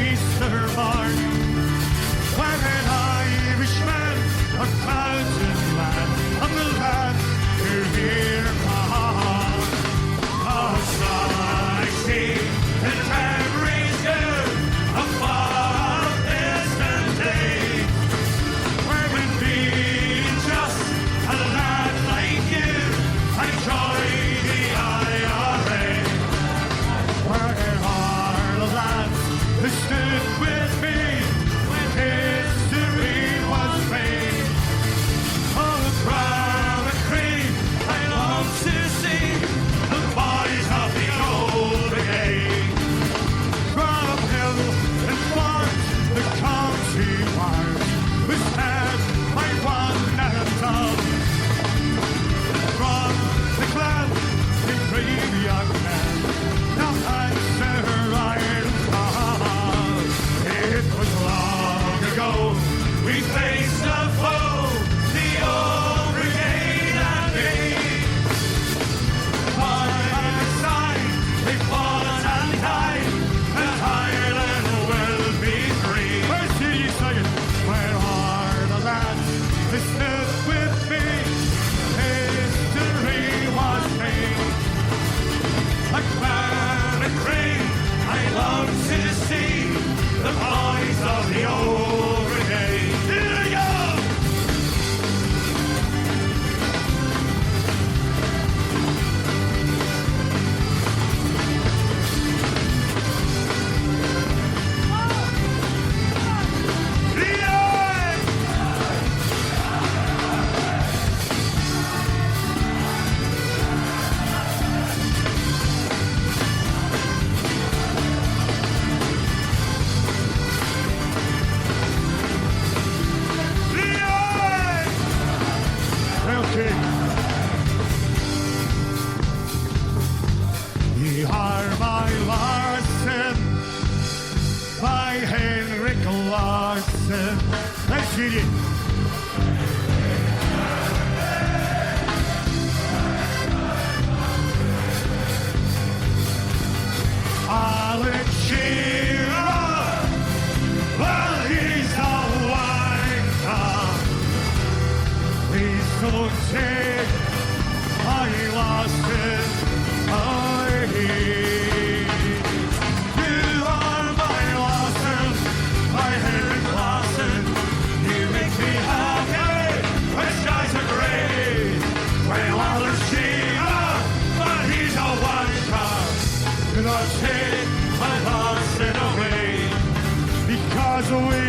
Easter morn, when an Irishman, a mountain lad, and the lad who hear on. Oh, son, I see the memories good of far distant days, where we'd been just a lad like you, and joined the IRA. Where are the lads who stood with me when history was made? Oh, the brown and cream, I long to see the boys of the old brigade. From hill and fort, the county wires was had by one and all. From the clan, the brave young man, now answer Ireland's call. It was long ago we faced a foe, the old brigade and me. Side by side, they fought and died, and Ireland will be free. Where see you say it? Where are the lads who stood with me? History was made. A cloud and cream, I long to see the boys of the old brigade. Here we go! Ye are my Larson, by Henrik Larson. Let's read it. Alan Shearer, well, he's a wanker. Please don't take my Larson. You are my Larson, my Henrik Larson. You make me happy when skies are grey. Well, Alan Shearer, but he's a wanker. Do not take my Larson away, because we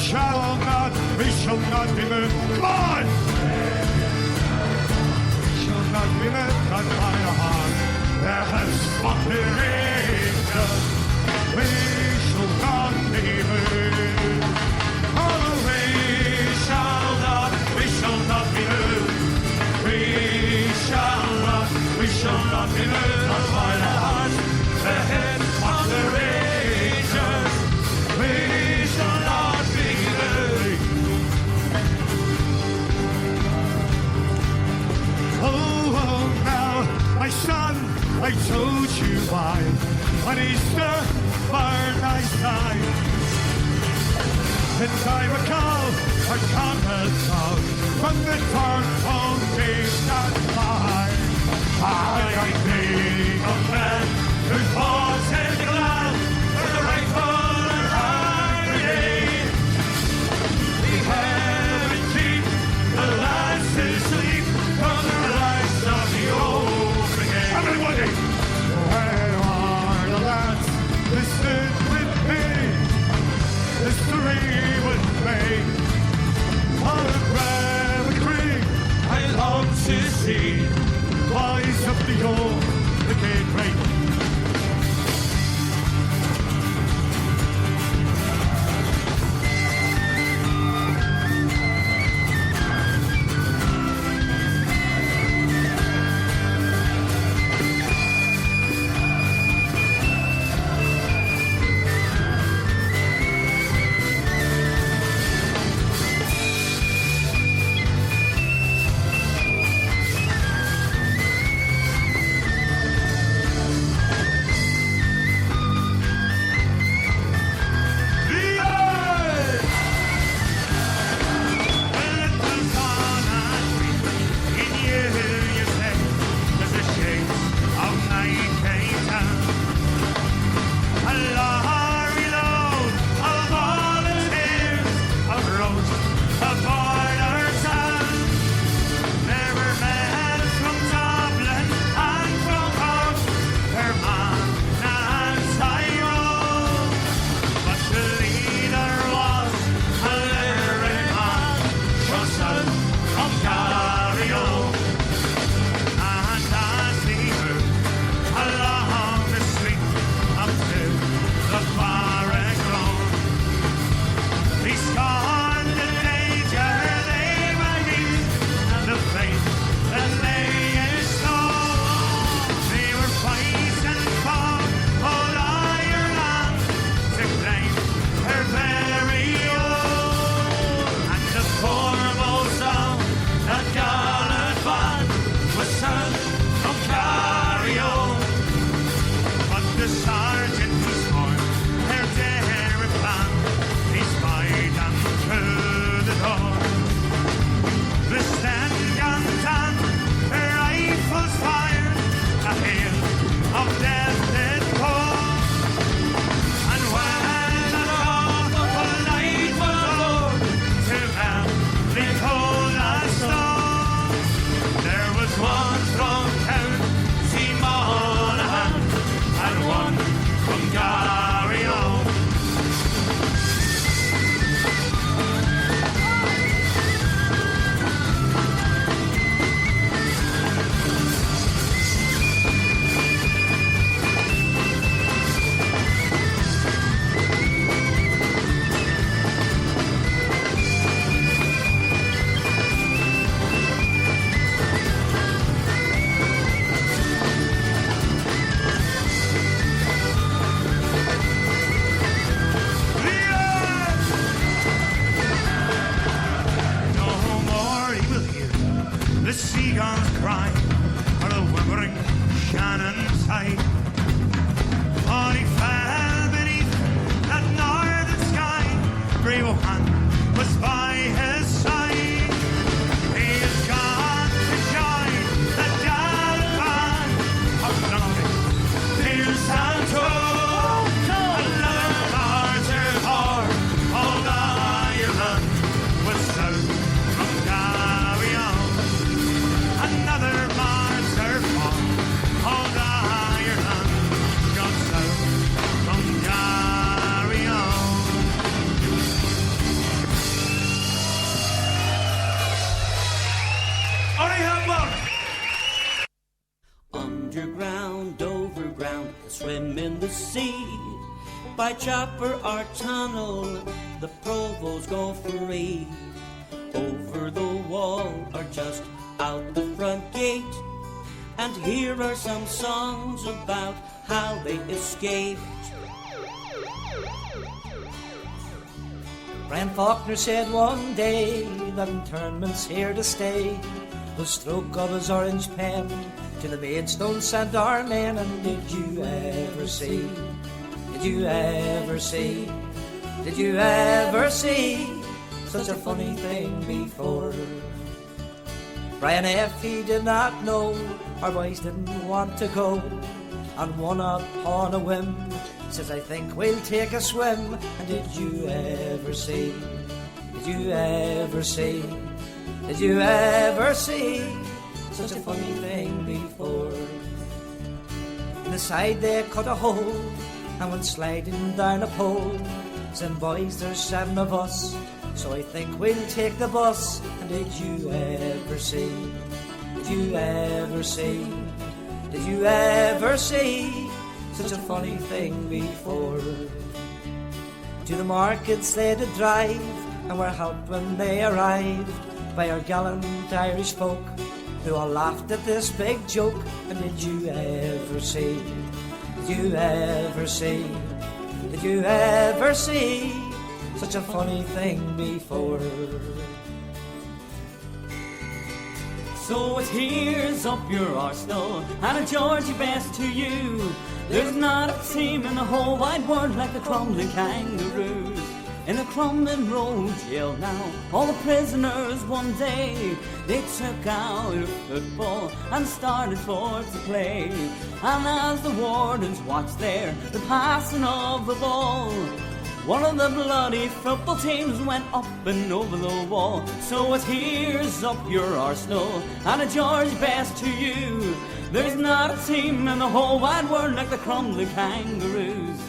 shall not be moved. Come on! Shall not be moved by a heart that has spotted angels. We shall not be moved. Oh, we shall not be moved. We shall not be moved by the heart that has spotted angels. We shall not be moved. Oh, now, my son, I told you why on Easter Barney's night. And I recall our common song from the torn days that fly. I think of men who fought in the land for the rifle and our brigade. We haven't keep the lads to sleep from the rise of the old brigade. Everybody! Where are the lads who stood with me? History was made. On the Gravity Creek, I long to see boys of the old sergeant who spoiled their daring plan. He spied them through the door. The stand guns and the rifles fired, a hail of death did pour. And when an awful night was o'er, to them they told a story. There was one strong count, Monahan, and one from Garryon. The seagulls cry for the whimpering Shannon's side. For he fell beneath that northern sky. Brave O'Han was by his side. He is gone to join the gallant band of Duncan, Pierce and Toad. Another martyr for old Ireland was south from Garryon. Another martyr for old Ireland, gone south from Garryon. Underground, overground, swim in the sea. By chopper or tunnel, the provost go free. Over the wall or just out the front gate. And here are some songs about how they escaped. Brian Faulkner said one day that internment's here to stay. The stroke of his orange pen to the Maidstone sent our men. And did you ever see, did you ever see, did you ever see such a funny thing before? Brian F. he did not know, our boys didn't want to go. And one upon a whim says, I think we'll take a swim. And did you ever see, did you ever see, did you ever see such a funny thing before? In the side they cut a hole and went sliding down a pole. Saying, boys, there's 7 of us, so I think we'll take the bus. And did you ever see, did you ever see, did you ever see such a funny thing before? To the markets they did drive and were helped when they arrived by our gallant Irish folk, who all laughed at this big joke. And did you ever see, did you ever see, did you ever see such a funny thing before? So it here's up your arsenal and a Georgie best to you. There's not a team in the whole wide world like the crumbling Kangaroos. In the Crumlin Road jail now, all the prisoners one day, they took out a football and started for to play. And as the wardens watched there the passing of the ball, one of the bloody football teams went up and over the wall. So it here's up your arsenal and a George best to you. There's not a team in the whole wide world like the Crumlin Kangaroos.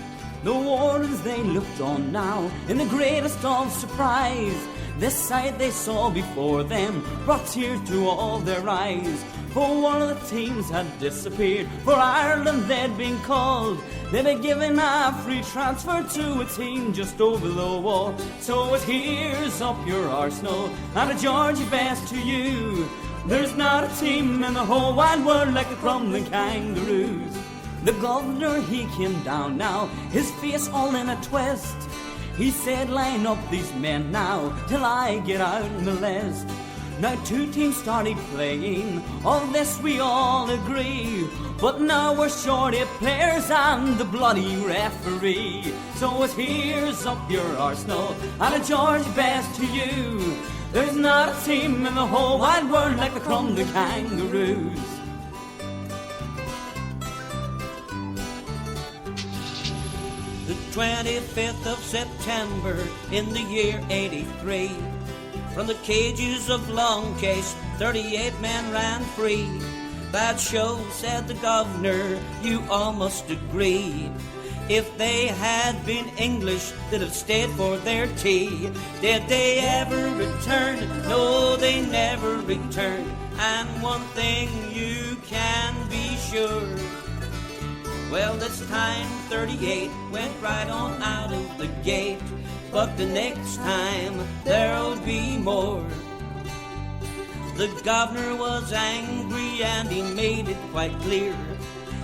The wardens they looked on now in the greatest of surprise. This sight they saw before them brought tears to all their eyes. For one of the teams had disappeared, for Ireland they'd been called. They'd been given a free transfer to a team just over the wall. So it here's up your arsenal and a Georgie best to you. There's not a team in the whole wide world like the Crumlin Kangaroos. The governor, he came down now, his face all in a twist. He said, line up these men now, till I get out in the list. Now two teams started playing, on this we all agree. But now we're short of players and the bloody referee. So it here's up your arsenal and a George best to you. There's not a team in the whole wide world like the Crumlin Kangaroos. The 25th of September in the year 83, from the cages of Longcase, 38 men ran free. Bad show, said the governor, you all must agree. If they had been English, they'd have stayed for their tea. Did they ever return? No, they never returned. And one thing you can be sure, well, this time 38 went right on out of the gate. But the next time there'll be more. The governor was angry and he made it quite clear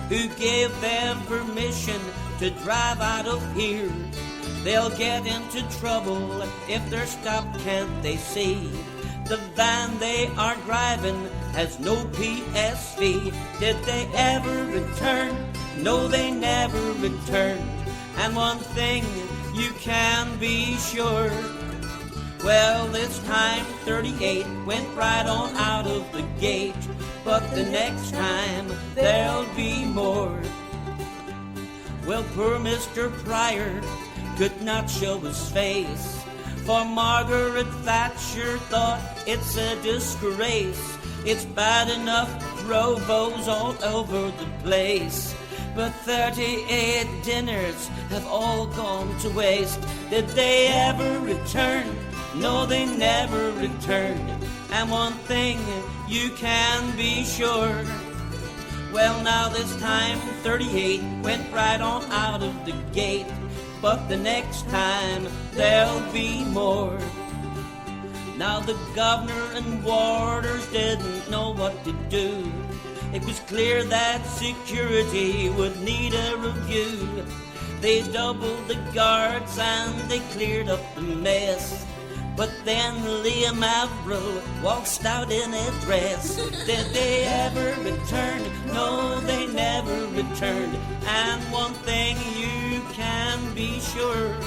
who gave them permission to drive out of here. They'll get into trouble if they're stopped, can't they see? The van they are driving has no PSV. Did they ever return? No, they never returned. And one thing you can be sure, well, this time 38 went right on out of the gate. But the next time there'll be more. Well, poor Mr. Pryor could not show his face, for Margaret Thatcher thought it's a disgrace. It's bad enough provos all over the place, but 38 dinners have all gone to waste. Did they ever return? No, they never returned. And one thing you can be sure, well, now this time 38 went right on out of the gate. But the next time there'll be more. Now the governor and warders didn't know what to do. It was clear that security would need a review. They doubled the guards and they cleared up the mess. But then Liam Averill waltzed out in a dress. Did they ever return? No, they never returned. And one thing you can be sure,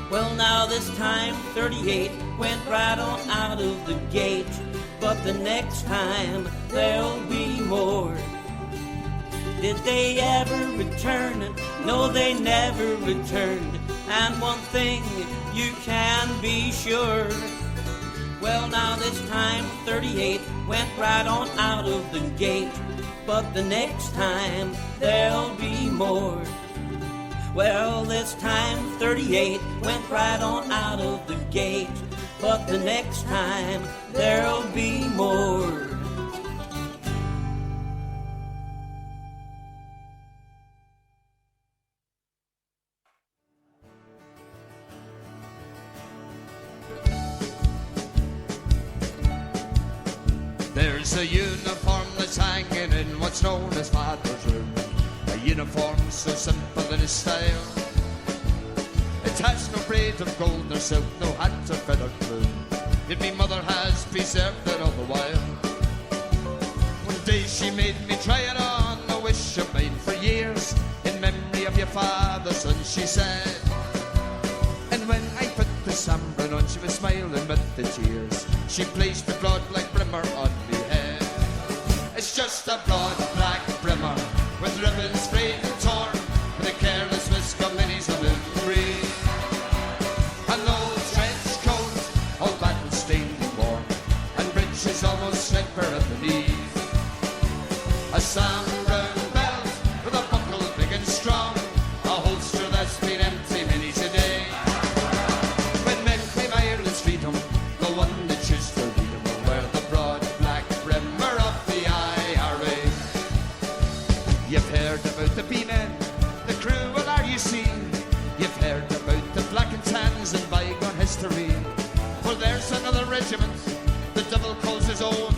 well, now this time 38 went right on out of the gate. But the next time there'll be more. Did they ever return? No, they never returned. And one thing you can be sure, well, now this time 38 went right on out of the gate. But the next time there'll be more. Well, this time 38 went right on out of the gate. But the next time there'll be more. There's a uniform that's hanging in what's known as Father's room. A uniform so simple in its style. It has no braid of gold nor silk, no hat or feathered plume. Yet me mother has preserved it all the while. One day she made me try it on, a wish of mine for years. In memory of your father, son, she said. And when I put the sunburn on, she was smiling with the tears. She placed the broad black brimmer on me head. It's just a broad black brimmer with ribbons frayed and torn, with a careless whisk of minis of little green. An old trench coat, all battle stained and worn, and breeches almost slipper at the knees. A Sam Brown belt with a buckle big and strong, a holster that's been empty many a day. When men claim Ireland's freedom, the one that choose to lead them will wear the broad black brimmer of the IRA. You've heard about the B-men, the cruel RUC. You've heard about the black and tans in bygone history. For there's another regiment the devil calls his own,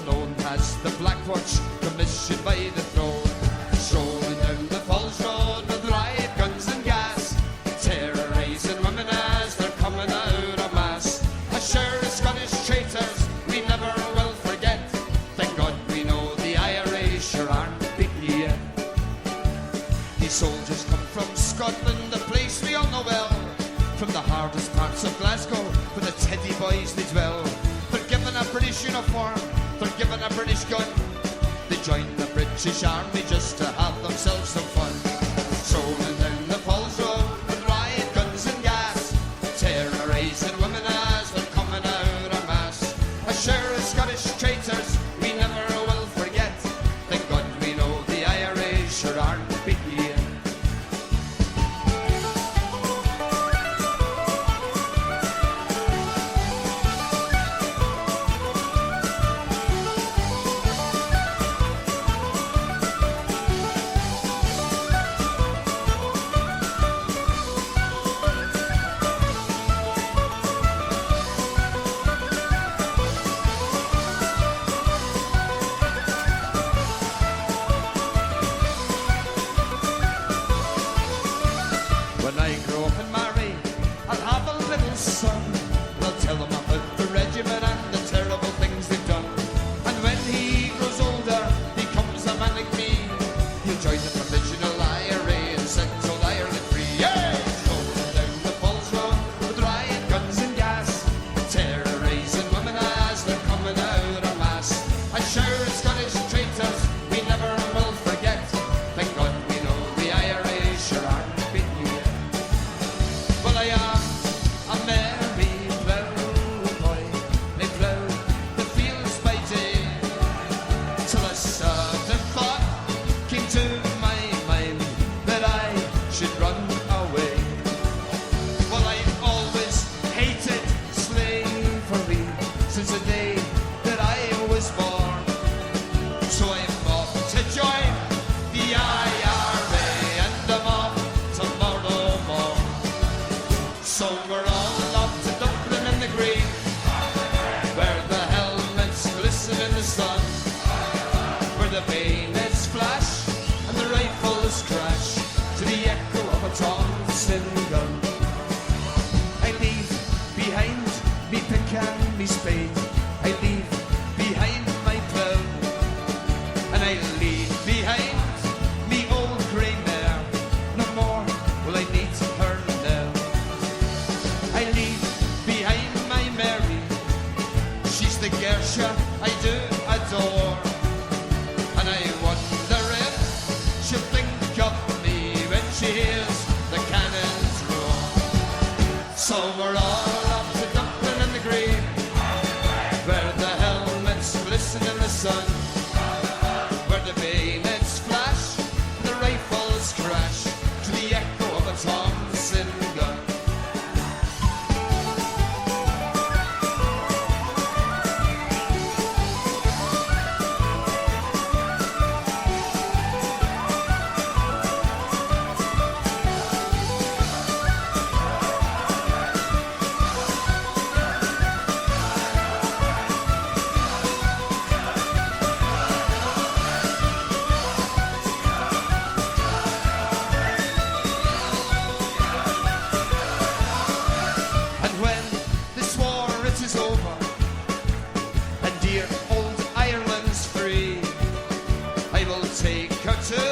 known as the Black Watch, commissioned by the throne. Strolling down the Falls Road with riot guns and gas, terrorising women as they're coming out of mass. As sure as Scottish traitors These soldiers come from Scotland, a place we all know well, from the hardest parts of Glasgow, where the Teddy boys they dwell. They're given a British uniform, they're given a British gun. They joined the British Army just to have themselves some fun. Strolling down the Falls Road with riot guns and gas, terrorising women as they're coming out en masse. A share of Scottish traitors we never will forget. Thank God we know the Irish sure aren't beat yet. When I grow up and marry, I'll have a little son. And I'll tell him about the regiment and the terrible things they've done. And when he grows older, he becomes a man like me. He'll join the provisional IRA and set old Ireland free. Yeah! Rolling down the Falls Road with riot guns and gas, terrorising women as they're coming out en masse. And sure, Scottish traitors we never will forget. Thank God we know the Irish sure aren't beaten yet. Well, I am a merry plough boy. I plough the fields by day, till a sudden thought came to my mind that I should run away. Well, I've always hated slavery since the day that I was born. So I'm off to join the IRA, and I'm off tomorrow morn. So we're all off to Dublin in the green, where the helmets glisten in the sun, where the bayonets flash and the rifles crash to the echo of a Thompson gun. I leave behind me pick and me spade, I leave behind my plough, and I leave behind me old grey mare. No more will I need her now. I leave behind my Mary, she's the Gersha I do adore, and I wonder if she'll think of me when she hears the cannons roar. So we're all up to Dublin in the green, where the helmets glisten in the sun, where the bayonets flash and the rifles crash to the echo of a Thompson gun. And when this war it is over, and dear old Ireland's free, I will take her to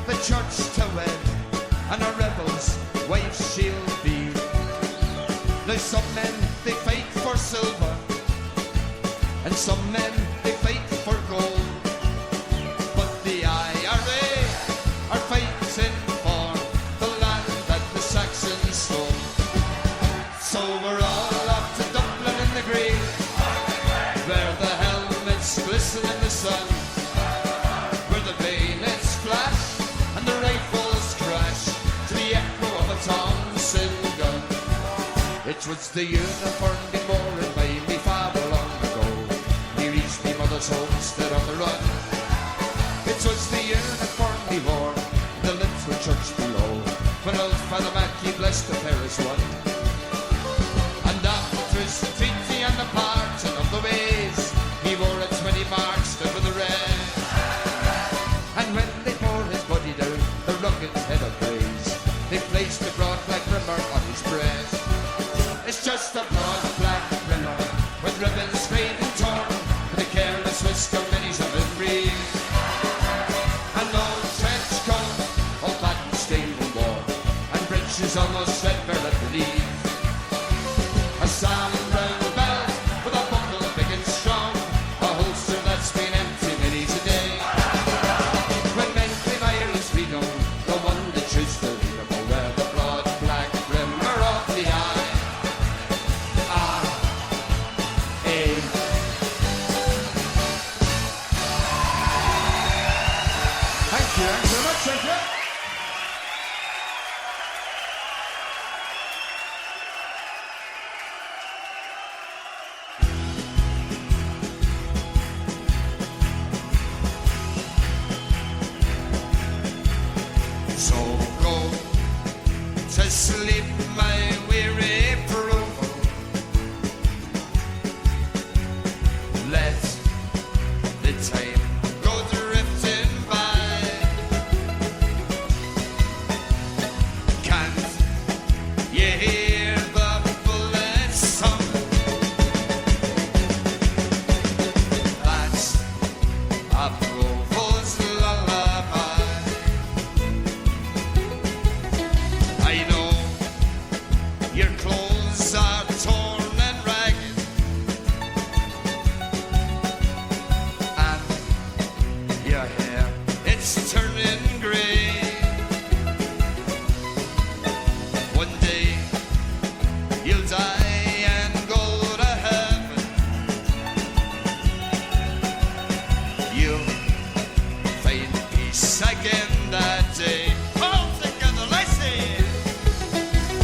the church to wed, and a rebel's wife she'll be. Now some men they fight for silver, and some men they fight for gold, but the IRA are fighting for the land that the Saxons stole. So we're all off to Dublin in the green, where the helmets glisten in the sun, where the bayonets flash and the rifles crash to the echo of a Thompson gun. It was the uniform been worn by me father long ago. He reached me mother's homestead on the run. It was the uniform he wore in the little church below, when old Father Mackey blessed the parish one. And after his treaty and the parting of the ways, he wore it when he marched over the red. And when they bore his body down the rugged head of Grays, they placed the broad black rimmer on his breast. It's just a broad black rimmer with ribbons frayed and torn, with a careless whisker many of his breeze. And all you. Thanks very much. Thank you. So go to sleep, my weary provo. Let the time go drifting by. Can't you hear the bullets song? That's a provo's lullaby. I know your clothes are torn and ragged, and your hair, it's turning grey. One day you'll die and go to heaven. You'll find peace again that day. All together, let's say.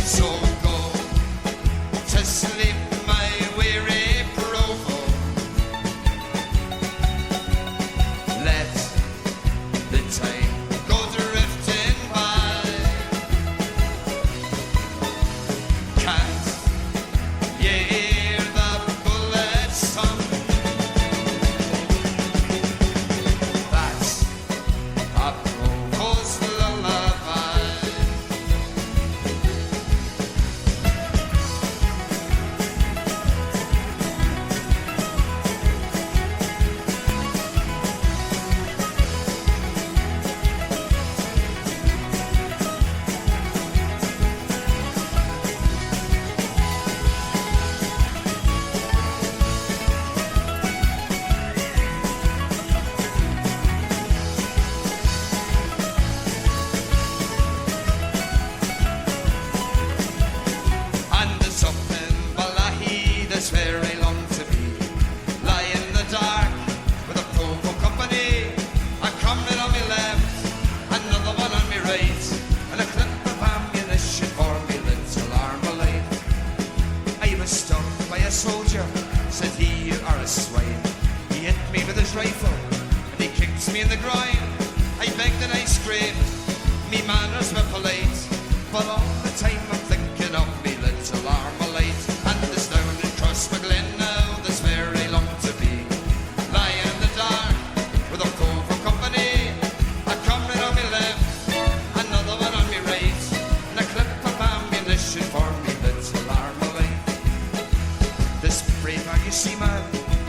So go to sleep, my weary provo. Let the time go drifting by. Can't you hear the bullets song? That's a provo's lullaby. And there's something Wallahi that's very long to be. Lie in the dark with a provo company. A comrade on my left, another one on my right, and a clip of ammunition for me little Armalite. I was stung by a soldier, said he, you are a swine. He hit me with his rifle, and he kicked me in the groin. I begged and I screamed, me manners were polite, but all the time I'm thinking of me little Armalite. And this down across my glen now, there's very long to be. Lying in the dark with a provo company, a comrade on my left, another one on my right, and a clip of ammunition for me little Armalite. This brave you see man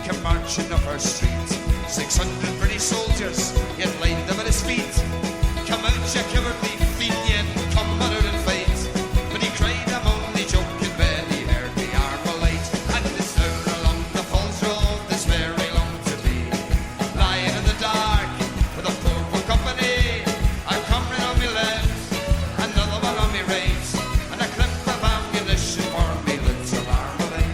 came marching up our street. 600 British soldiers, yet lined them at his feet. Come out, you cowardly fiend, yet come out and fight. But he cried, I'm only joking, when he heard the Armalite. And it's down along the Falls Road, there's very long to be. Lying in the dark with a provo company, a comrade on me left, another one on me right, and a clip of ammunition for me little Armalite.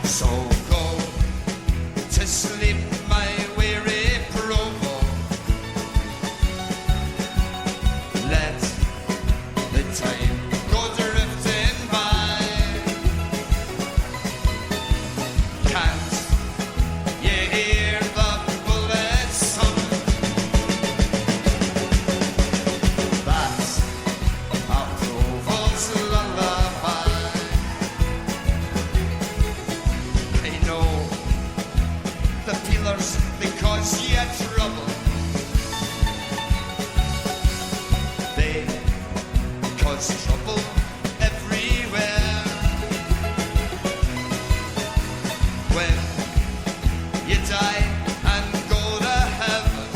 So go to sleep, my weary provo. Let the time go drifting by. Can't you hear the bullets song? That's a provo's lullaby. I know the peelers because you had trouble. They cause trouble everywhere. When you die and go to heaven,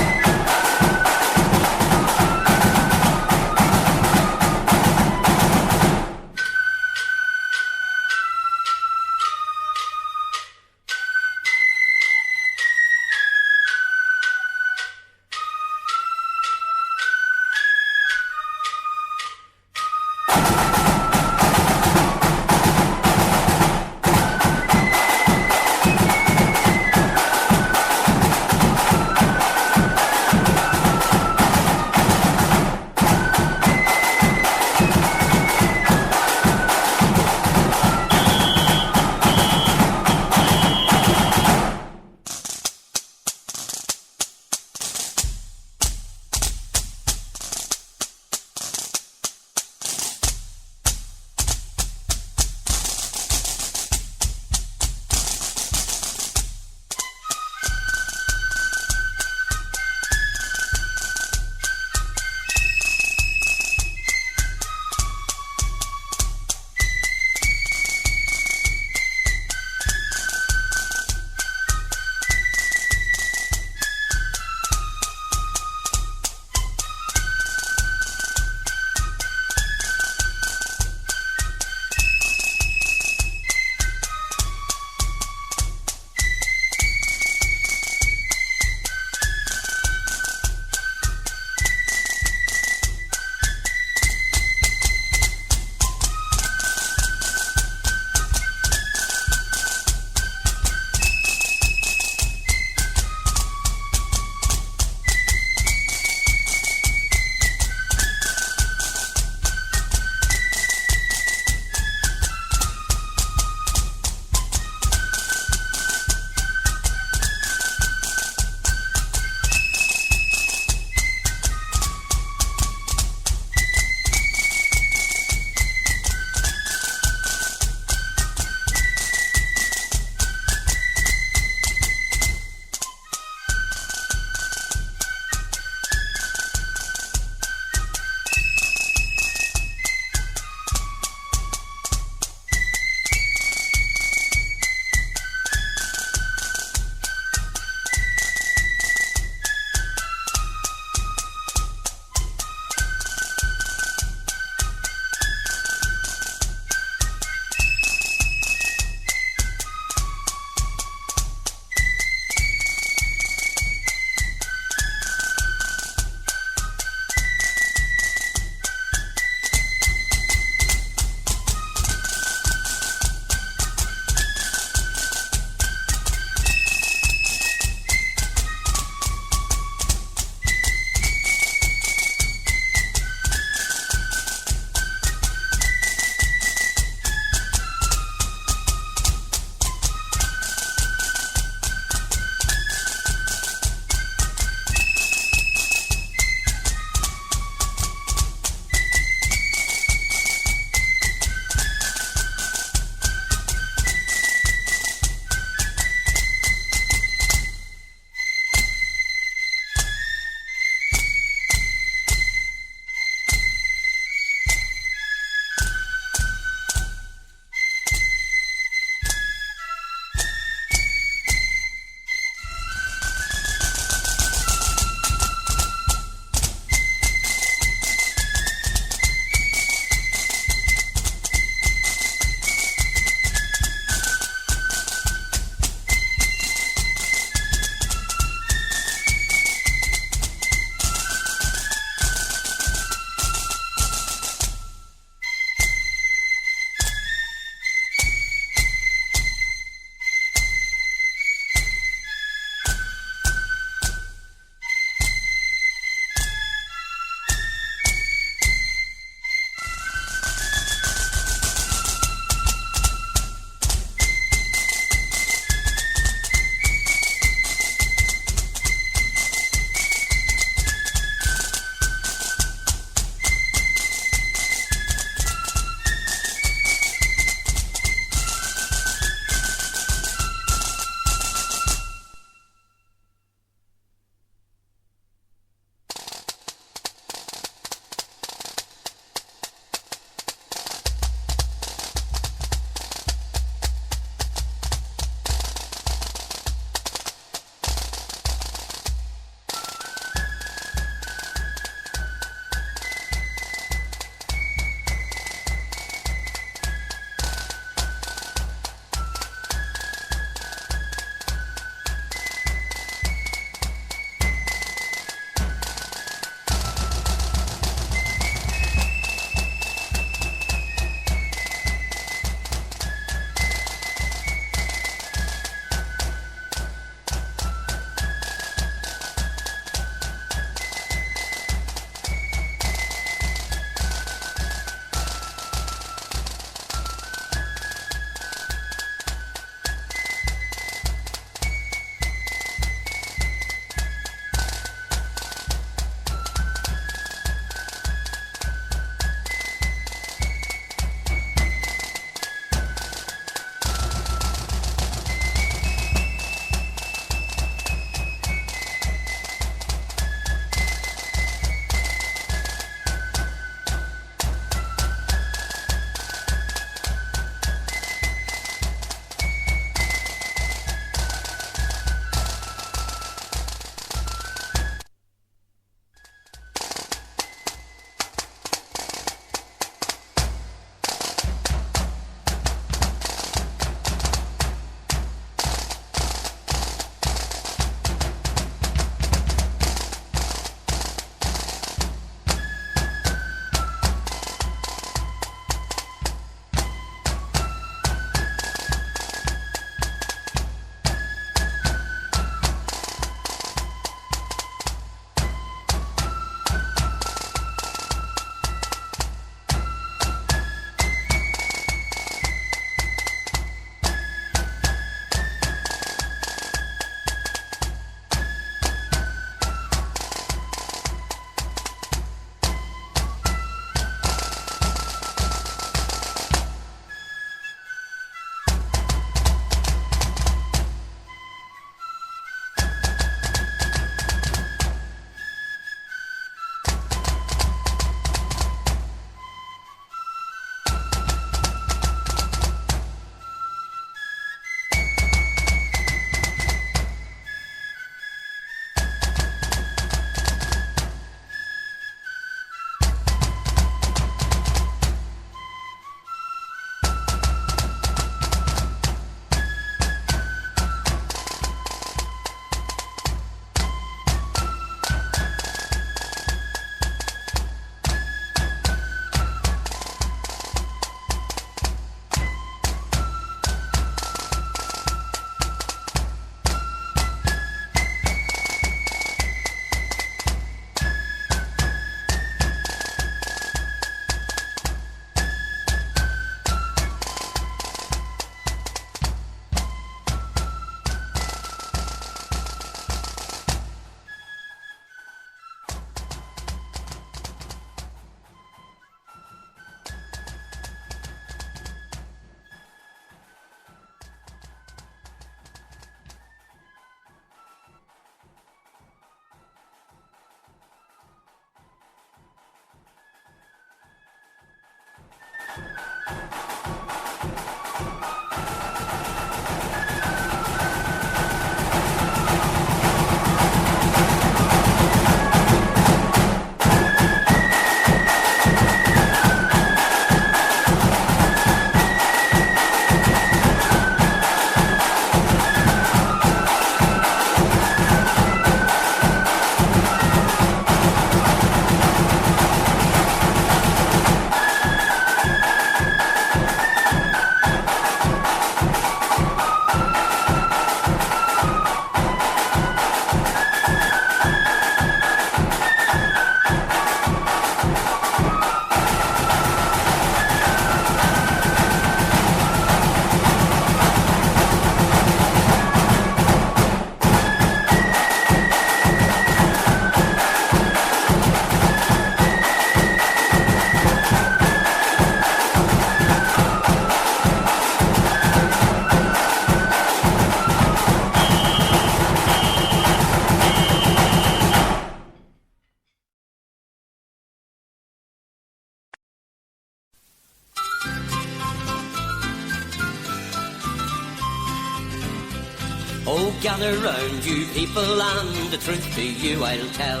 Oh, gather round, you people, and the truth to you I'll tell.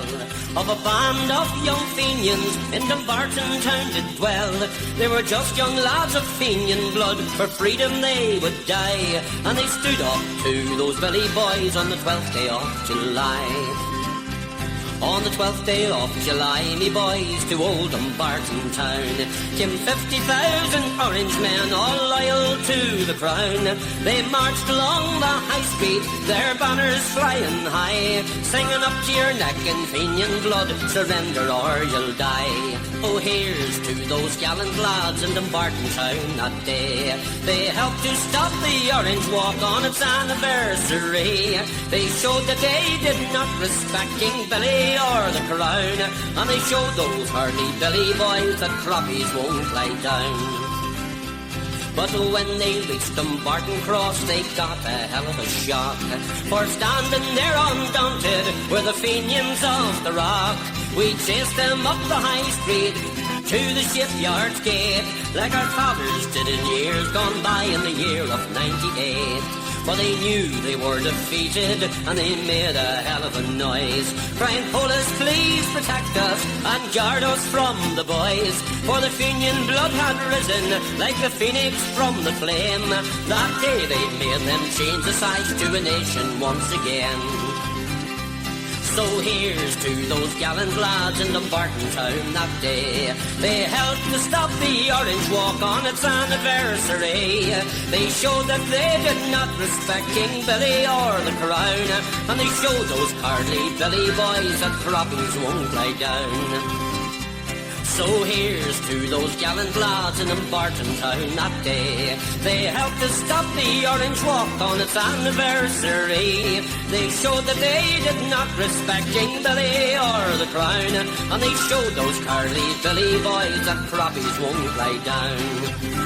Of a band of young Fenians in Dumbarton town did dwell. They were just young lads of Fenian blood, for freedom they would die. And they stood up to those Billy boys on the 12th day of July. On the 12th day of July, me boys, to old Dumbarton town came 50,000 orange men, all loyal to the crown. They marched along the high street, their banners flying high, singing up to your neck in Fenian blood, surrender or you'll die. Oh, here's to those gallant lads in Dumbarton town that day. They helped to stop the Orange Walk on its anniversary. They showed that they did not respect King Billy or the crown, and they showed those hardy Billy boys that croppies won't lie down. But when they reached Dumbarton Cross, they got a hell of a shock, for standing there undaunted were the Fenians of the Rock. We chased them up the high street to the shipyard's gate, like our fathers did in years gone by in the year of 98. For they knew they were defeated, and they made a hell of a noise, crying, "Police, please protect us and guard us from the boys." For the Fenian blood had risen like the phoenix from the flame. That day they made them change the size to a nation once again. So here's to those gallant lads in Dumbarton town that day. They helped to stop the Orange Walk on its anniversary. They showed that they did not respect King Billy or the crown, and they showed those cardly Billy boys that croppies won't lie down. So here's to those gallant lads in Dumbarton town that day. They helped to stop the Orange Walk on its anniversary. They showed that they did not respect King Billy or the crown, and they showed those cardly Billy boys that croppies won't lie down.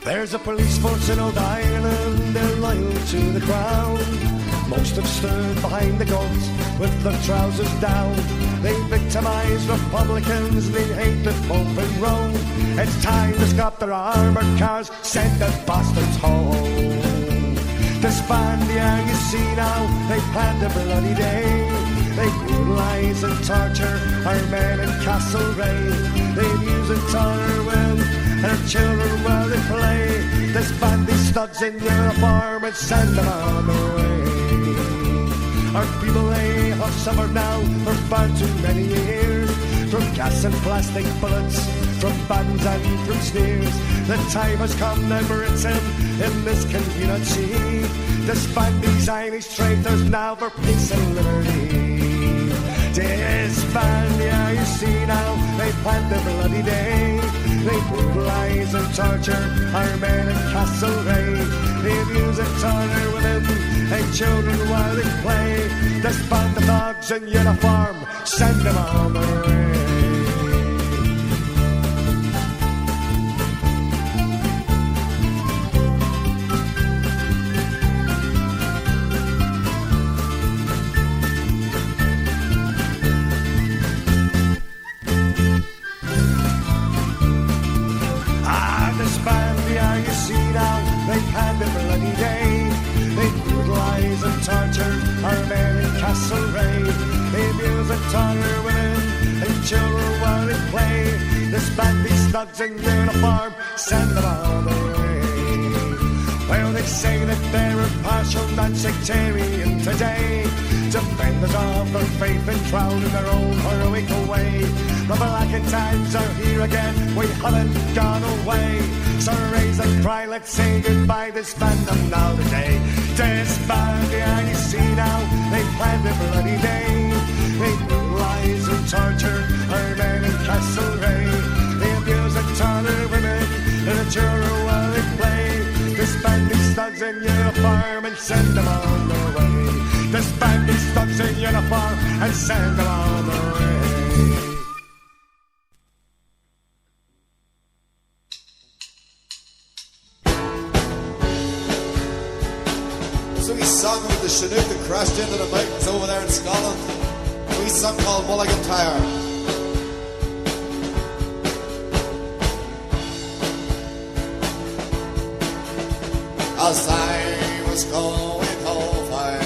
There's a police force in Old Ireland, they're loyal to the crown. Most have stood behind the guns with their trousers down. They victimise Republicans, they hate the Pope in Rome. It's time to stop their armoured cars, send the bastards home. Disband the you see now, they planned a bloody day. They brutalise and torture our men in Castlereagh. They abuse and torture women and our children while they play. Disband these studs in uniform and send them on their way. Our people, they have suffered now for far too many years, from gas and plastic bullets, from bans and from sneers. The time has come now for Britain in this convenient sea. Disband these Irish traitors now for peace and liberty. Disband the IUC now, they planned the bloody day. They brutalise and torture our men in Castlereagh. They abuse and torture women and children while they play. Disband the dogs in uniform, send them on their way. They had a bloody day. They brutalise and torture our men in Castlereagh. They abuse and torture women and children while they play. Disband these thugs in uniform, send them on their way. Well, they say that they're impartial, not sectarian today. Defenders of their faith and drown in their own heroic way. The black times are here again, we haven't gone away. So raise a cry, let's say goodbye, disband them now today. Disband the IEC now, they planned a bloody day. They brutalise and torture our men in Castlereagh. They abuse and torture women in a children while they play. Disband these thugs in uniform and send them on their way. Disband these thugs in uniform and send them on their way. So we sung with the Chinook that crashed into the mountains over there in Scotland. We wee song called Mulligan Tire. As I was going over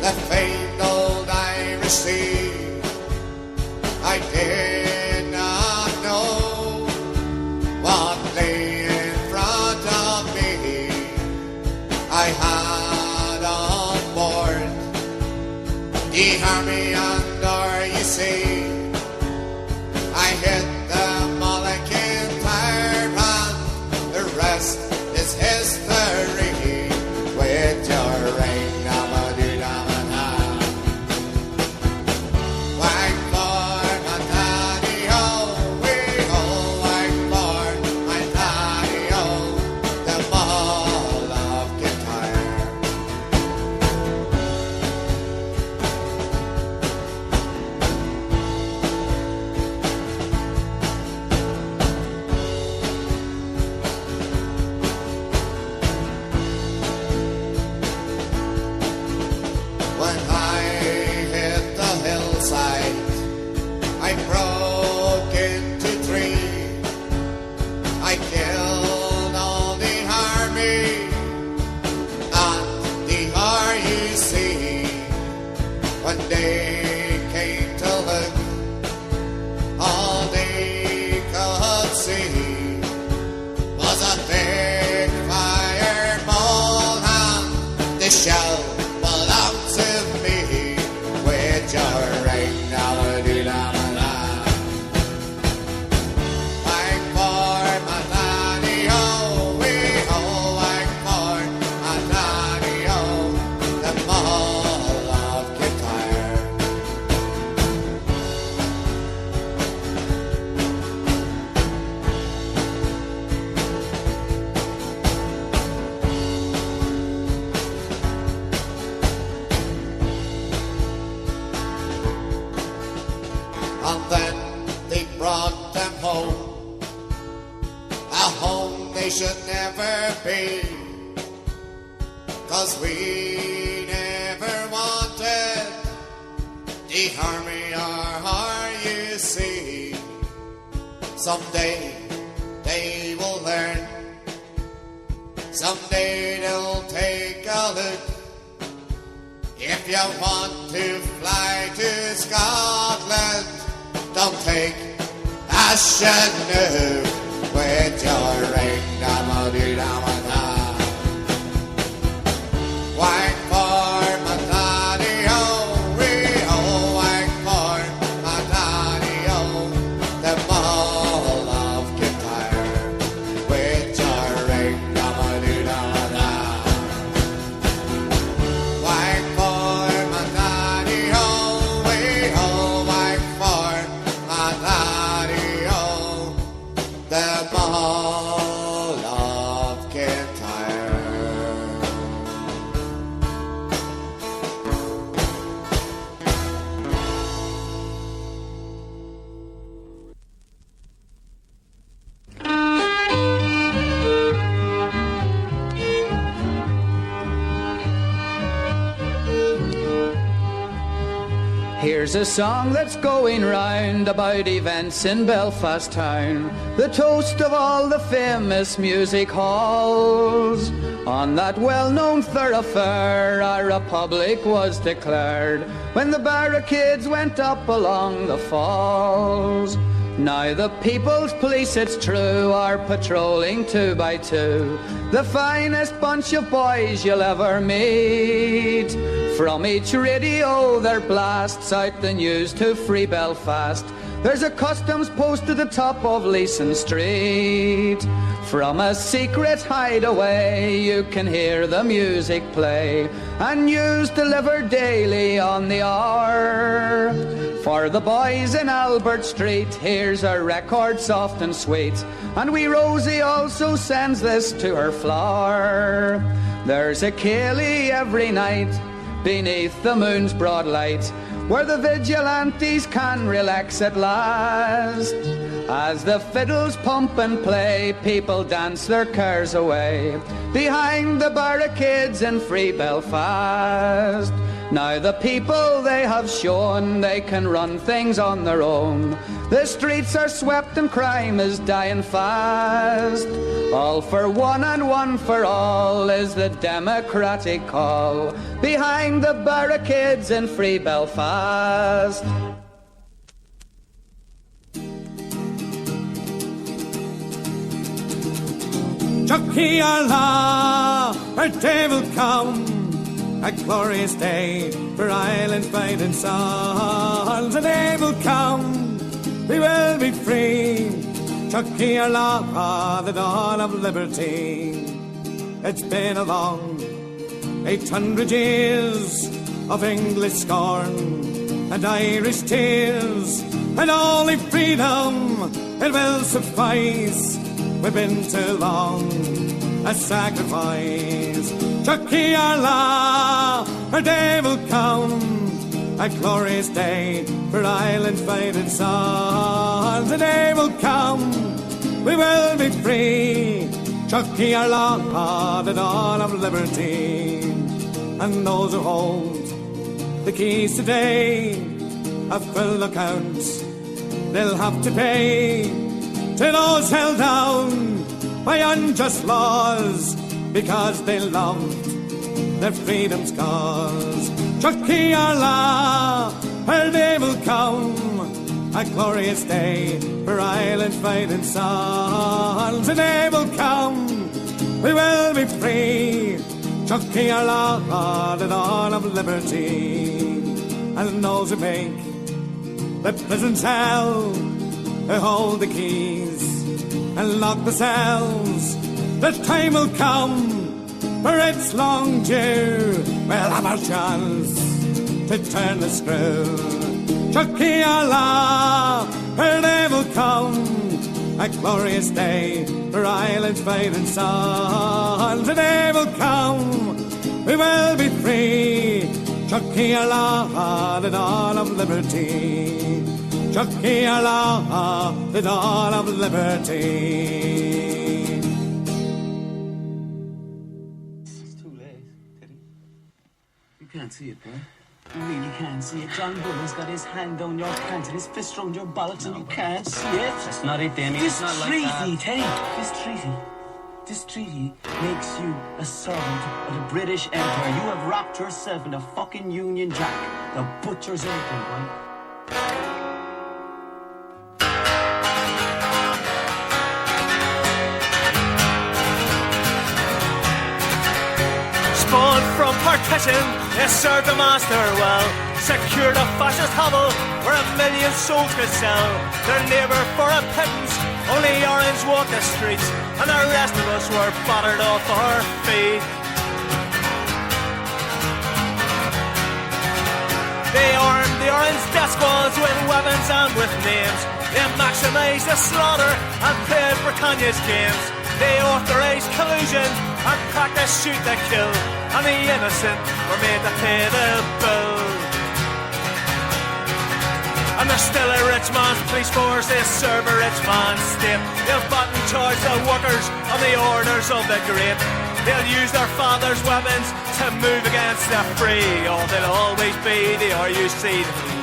the famed old Irish Sea, I did not know what lay in front of me. I had on board the army under, you see. I hit the Mulligan Tire and the rest is history. With your ring, whack for my daddy, oh, we all whack for my daddy, oh, the ball of guitar. When I hit the hillside, I broke into three. I killed all the army and the RUC. When they came to look, all they could see was a big fireball and the shell belonged to me. With your ring, now do la la. Whack for my daddy, oh, we all whack for my daddy, oh, the ball of guitar. And then they brought them home, a home they should never be, 'cause we never wanted the army or RUC. Someday they will learn, someday they'll take a look. If you want to fly to Scotland, don't take a Chinook. With your ring, da-ma-dee-da-ma-da. Whack for my daddy, oh, we all whack for my daddy, oh, the ball of guitar. With your ring, da-ma-dee-da-ma-da. Whack for my daddy, oh, we all whack for my daddy, oh, the ball of guitar. Here's a song that's going round about events in Belfast town, the toast of all the famous music halls. On that well-known thoroughfare our republic was declared when the barricades went up along the falls. Now the People's Police, it's true, are patrolling 2 by 2, the finest bunch of boys you'll ever meet. From each radio there blasts out the news to free Belfast. There's a customs post at the top of Leeson Street. From a secret hideaway you can hear the music play, and news delivered daily on the hour. For the boys in Albert Street, here's a record soft and sweet, and wee Rosie also sends this to her flower. There's a ceilidh every night beneath the moon's broad light, where the vigilantes can relax at last. As the fiddles pump and play, people dance their cares away behind the barricades in free Belfast. Now the people, they have shown they can run things on their own. The streets are swept and crime is dying fast. All for one and one for all is the democratic call behind the barricades in free Belfast. Chucky our law, our day will come, a glorious day for Ireland's fighting sons. A day will come, we will be free. Chucky our law, the dawn of liberty. It's been a long 800 years of English scorn and Irish tears, and only freedom it will suffice. We've been too long a sacrifice. Chucky our law, our day will come, a glorious day for Ireland's fighting sons. A day will come, we will be free. Chucky our law, the dawn of liberty. And those who hold the keys today have full accounts they'll have to pay to those held down by unjust laws because they loved their freedom's cause. Chucky our law, her day will come, a glorious day for Ireland's fighting sons. A day will come, we will be free. Chucky our law, the dawn of liberty. And those who make the prison cell, who hold the keys and lock the cells, the time will come for its long due. We'll have our chance to turn the screw. Chucky our law, her day will come, a glorious day for Ireland's fighting sons. A day will come, we will be free. Chucky our law, the dawn of liberty. Chucky our law, the dawn of liberty. It's too late, Teddy. You can't see it, boy. You really can't see it. John Bullen's got his hand down your pants and his fist round your bollocks, and you can't see it. That's not it, Damien. This It's not like treaty, that. Teddy, this treaty makes you a servant of the British Empire. You have wrapped yourself in the fucking Union Jack, the butcher's apron, boy. Spawned from partition, it served the master well. Secured a fascist hovel where 1 million souls could sell their neighbour for a pittance. Only Orange walked the streets, and the rest of us were battered off our feet. They armed the Orange death squads with weapons and with names. They maximised the slaughter and played Britannia's games. They authorised collusion and practiced shoot to kill, and the innocent were made to pay the bill. And there's still a rich man's police force, they serve a rich man's state. They'll bat and charge the workers on the orders of the great. They'll use their father's weapons to move against the free. Oh, they'll always be the RUC to me.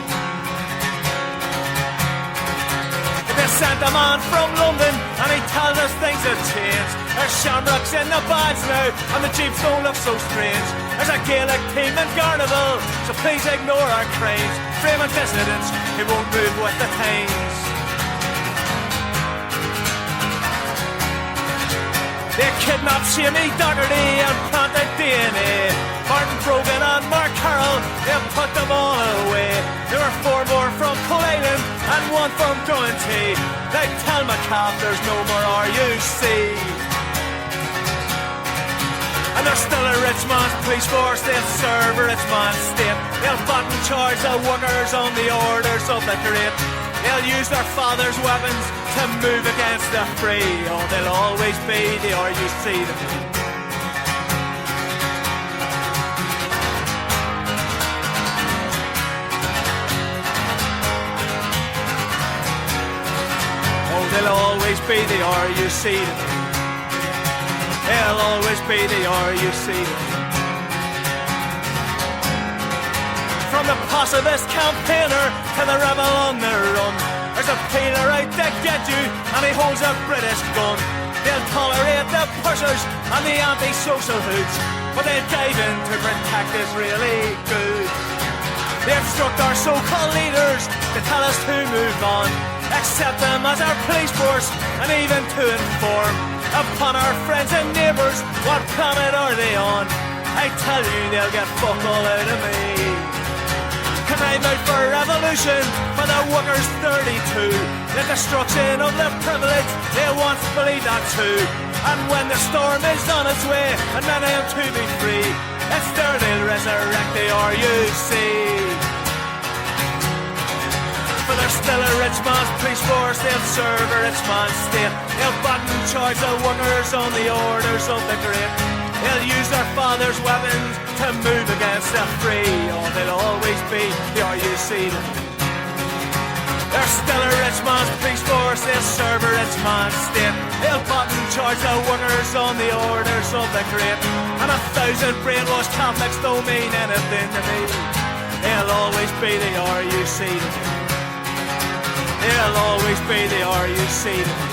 They sent a man from London and he tells us things have changed. There's shamrocks in the bags now and the jeeps don't look so strange. There's a Gaelic team in Garnival, so please ignore our cranes. Framing dissidents who won't move with the times. They kidnapped Jamie Dougherty and planted DNA. Martin Brogan and Mark Carroll, they put them all away. There were 4 more from Coal Island and 1 from Doherty. They tell McCaff there's no more RUC. And there's still a rich man's police force, they'll serve a rich man's state. They'll bat and charge the workers on the orders of the great. They'll use their father's weapons to move against the free. Oh, they'll always be the RUC to me. Oh, they'll always be the RUC to me. They'll always be the RUC to me. From the pacifist campaigner to the rebel on the run, there's a peeler out to get you, and he holds a British gun. They'll tolerate the pushers and the anti-social hoods, but they dive in to protect is really good. They instruct our so-called leaders to tell us to move on, accept them as our police force, and even to inform upon our friends and neighbours what planet are they on. I tell you they'll get fuck all out of me. Can I vote for revolution for the workers 32? The destruction of the privilege, they once believed that too. And when the storm is on its way and many am to be free, it's there they'll resurrect the RUC. For there's still a rich man's police force, they'll serve a rich man's state. They'll batten charge the workers on the orders of the great. They'll use their fathers' weapons to move against the free. Oh, they'll always be the RUC. There's still a rich man's police force, they'll serve a rich man's state. They'll batten charge the workers on the orders of the great. And 1,000 brainwashed Catholics don't mean anything to me. They'll always be the RUC to me. They'll always be the RUC to me.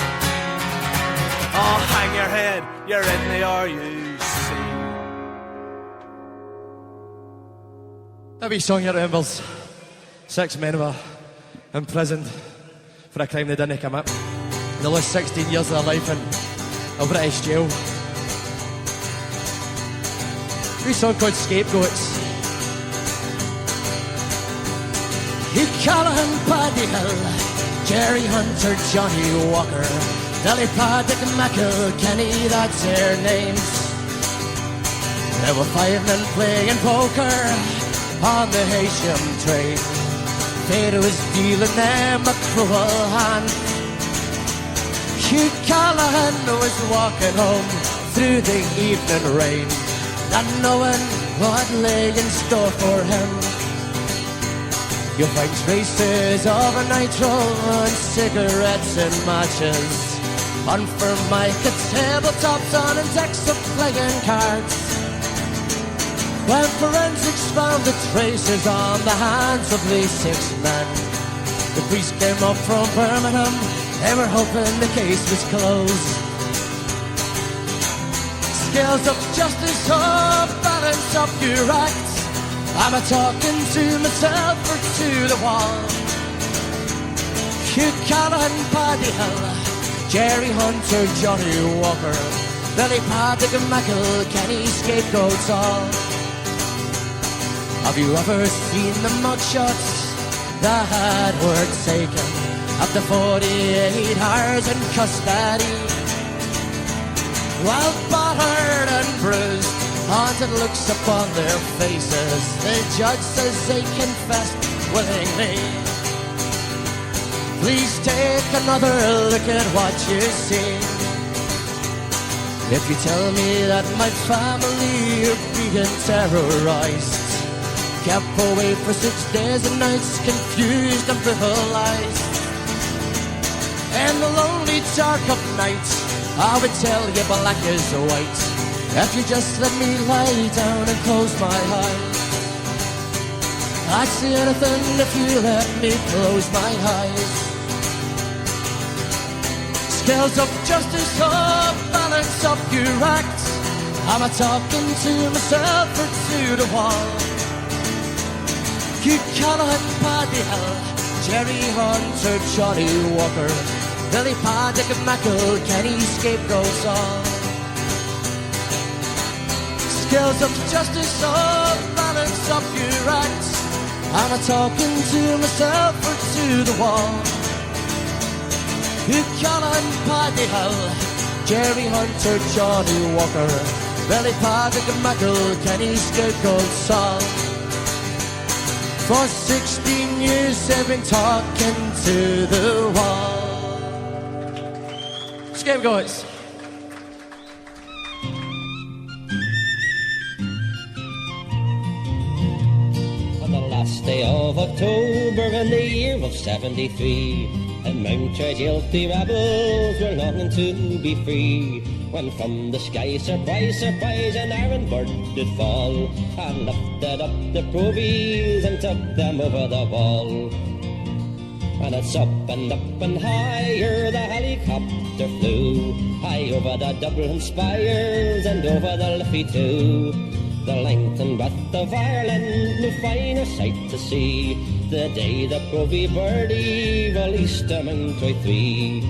Oh, hang your head, you're in the RUC. That wee song here remembers 6 men were imprisoned for a crime they didn't commit. They lost 16 years of their life in a British jail. A wee song called Scapegoats. Hugh Callahan, Paddy Hill, Jerry Hunter, Johnny Walker, Nellie Paddock, McIlkenny, that's their names. There were 5 men playing poker on the Haysham train. Fate was dealing them a cruel hand. Hugh Callahan was walking home through the evening rain, not knowing what lay in store for him. You'll find traces of a nitro and cigarettes and matches on Formica tabletops on and decks of playing cards. When forensics found the traces on the hands of the 6 men, the police came up from Birmingham, they were hoping the case was closed. Scales of justice, oh, balance up your acts. I'm a-talking to myself or to the wall. Hugh Callahan, Paddy Hill, Jerry Hunter, Johnny Walker, Billy Paddock and McIlkenny, scapegoats all. Have you ever seen the mugshots that were taken after 48 hours in custody? Well, battered and bruised, haunted looks upon their faces. The judge says they confessed willingly. Please take another look at what you see. If you tell me that my family are being terrorized, kept away for 6 days and nights, confused and brutalized, in the lonely dark of night, I would tell you black is white, if you just let me lie down and close my eyes. I'd see anything if you let me close my eyes. Scales of justice, oh, balance up your act. I'm a-talking to myself or to the wall. Hugh Callahan, Paddy Hill, Jerry Hunter, Johnny Walker, Billy Paddock and McIlkenny, scapegoats all. Scales of justice, oh, balance up your act. I'm a-talking to myself or to the wall. Hugh Callahan, Paddy Hill, Jerry Hunter, Johnny Walker, Billy Paddock and McIlkenny, scapegoats all. For 16 years they've been talking to the wall. Scapegoats. On the last day of October in the year of 73, and Mountjoy guilty rebels were longing to be free. when from the sky, surprise, surprise, an iron bird did fall, and lifted up the provies and took them over the wall. And it's up and higher, the helicopter flew, high over the Dublin spires and over the Liffey too. The length and breadth of Ireland, no finer sight to see, the day the Provy birdie released them in Troy 3.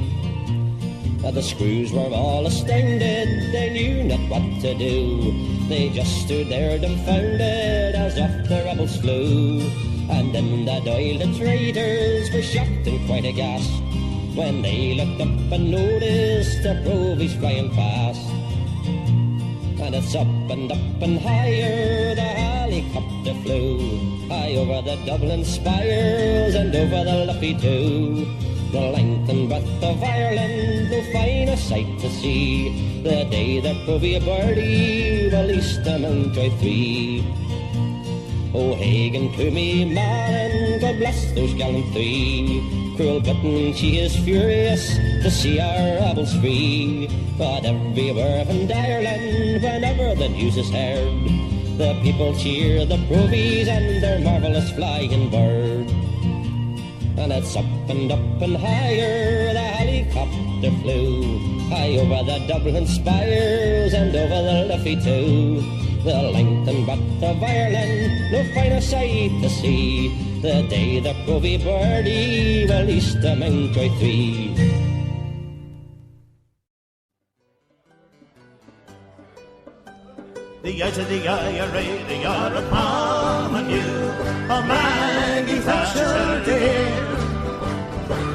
The screws were all astounded, they knew not what to do. They just stood there dumbfounded as off the rebels flew. And in the Doyle the traders were shocked and quite aghast when they looked up and noticed the Provies flying past. And it's up and higher, the helicopter flew, high over the Dublin spires and over the Liffey too. The length and breadth of Ireland, no finer sight to see, the day the Provy birdie released them in Troy 3. Oh, Hagan, Toomey, Malin, God bless those gallant three. Cruel Britain, she is furious to see our rebels free. But everywhere in Ireland, whenever the news is heard, the people cheer the Provies and their marvellous flying bird. And it's up and higher, the helicopter flew, high over the Dublin spires and over the Liffey too. The length and breadth of Ireland, no finer sight to see, the day the Provy birdie released them in Troy 3. The eyes of the IRA, they are upon you. Oh, Maggie Thatcher, dear.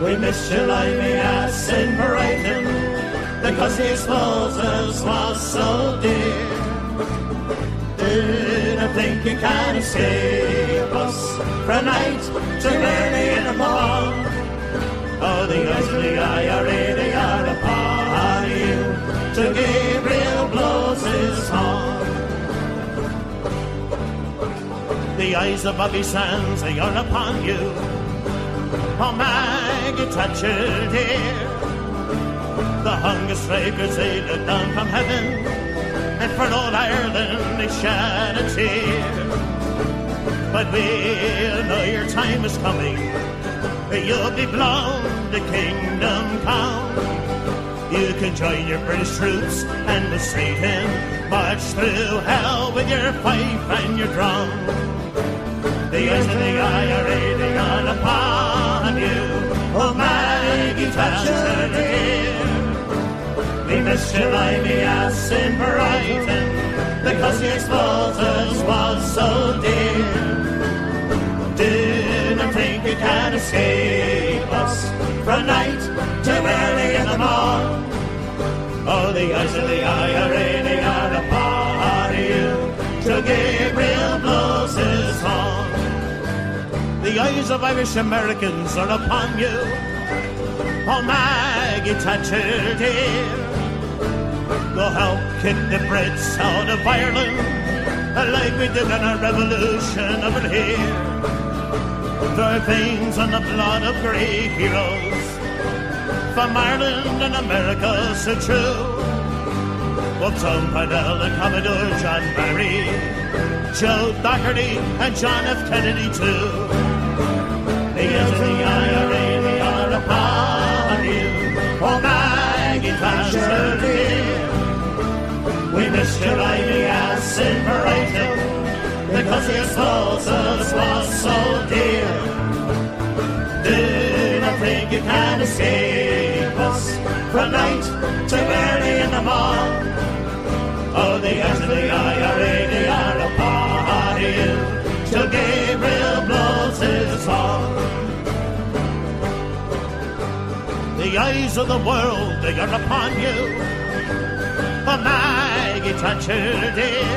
We miss you like me ass in Brighton, because the explosives was so dear. Didn't think you can escape us from night to early in the morning. Oh, the eyes of the IRA, they are upon you, till Gabriel blows his horn. The eyes of Bobby Sands, they are upon you. Oh, Maggie Thatcher, dear. The hunger strikers, they look down from heaven, and for old Ireland, they shed a tear. But we'll know your time is coming. You'll be blown to kingdom come. You can join your British troops and with Satan march through hell with your fife and your drum. The eyes of the IRA, they are upon you. Oh, Maggie Thatcher, dear. We miss you like the ass in Brighton, because the explosives was so dear. Didn't think you can escape us from night to early in the morn. Oh, the eyes of the IRA, they are upon you, till Gabriel blows his horn. The eyes of Irish Americans are upon you. Oh, Maggie Thatcher, dear. Go help kick the Brits out of Ireland, like we did in our revolution over here. There are veins on the blood of great heroes from Ireland and America so true. Well, Tom Parnell and Commodore John Barry, Joe Doherty and John F. Kennedy too. The eyes of the IRA, they are upon you. Oh, Maggie Thatcher, dear. We missed you like the ass in Brighton, because the explosives was so dear. Didn't think you can escape us from night to early in the morn. Oh, the eyes of the IRA, they are upon you, till Gabriel blows his horn. The eyes of the world, they are upon you. Oh, Maggie Thatcher, dear.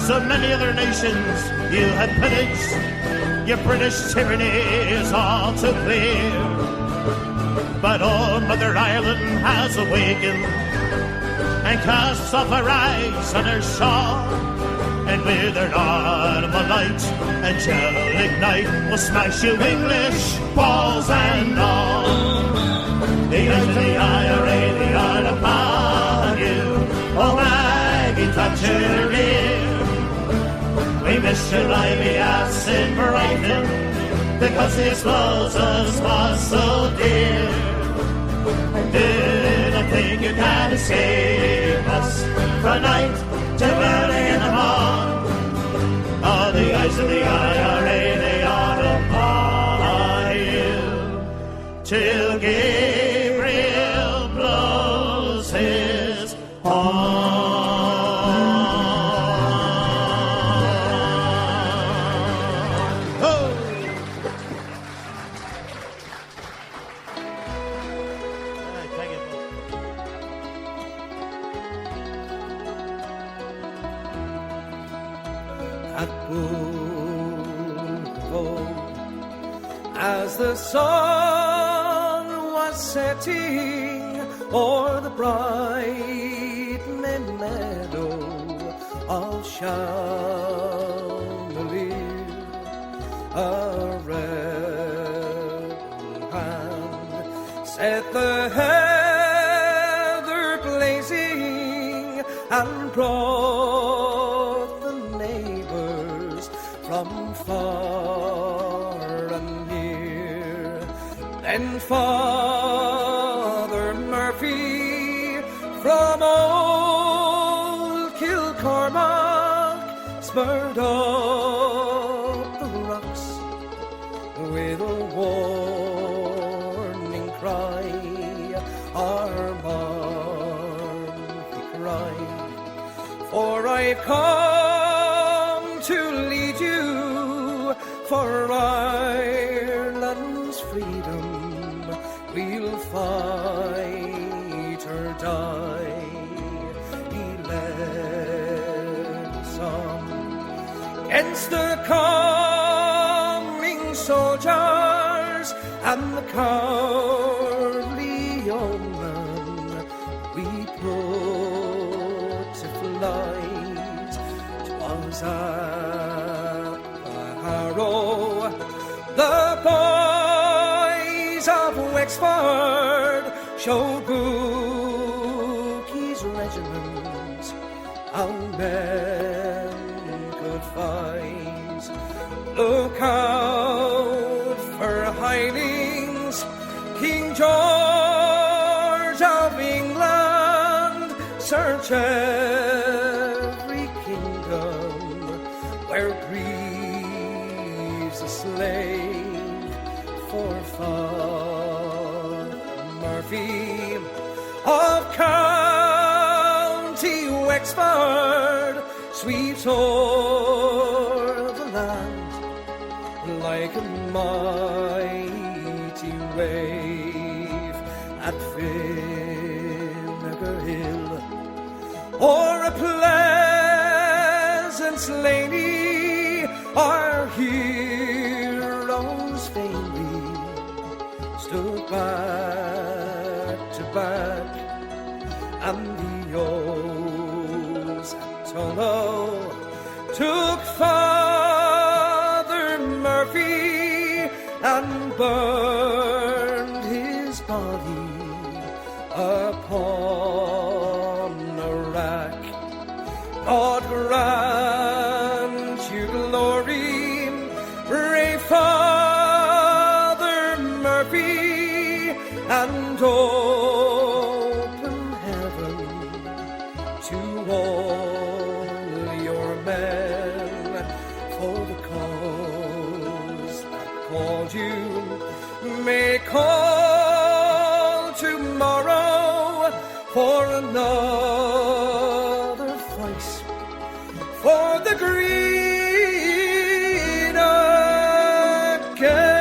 So many other nations you have pillaged, your British tyranny is all too clear. But old Mother Ireland has awakened and casts off her eyes on her shore, and with her audible light and gel ignite will smash you English balls and all. The eyes of the IRA, they are upon Oh, Maggie Thatcher, dear, we miss you, Ivy Ass in Brighton, because the explosives was so dear. I didn't think you can escape us from night till early in the morn. All the eyes of the IRA, they are upon you till Gabriel blows his horn. At Boolvo, as the sun was setting o'er the bright meadow of Chandelier, a red hand set the heather blazing and brought the neighbors from far and near. Then Father Murphy from old Kilcormack spurred up the rocks with a warning cry. Armagh, he cried, for I've come to lead you for Ireland's freedom. We'll fight or die. He led us on against the coming soldiers and the cowardly young man. We put to flight. 'Twas at the Harrow, the boys of Wexford showed Bookie's regiment how men could fight. Look out for Highlings, King George of England, search every kingdom where grieves a slave for Father Murphy of County Wexford sweeps o'er the land like a mighty wave at Vinegar Hill, or a Pleasance Laney. Our heroes vainly stood back to back, and the O's at Tullow took Father Murphy and burned his body upon a rack. God grant you glory, brave Father Murphy, and open heaven to all your men, for the cause that called you may call tomorrow for another voice for the green again.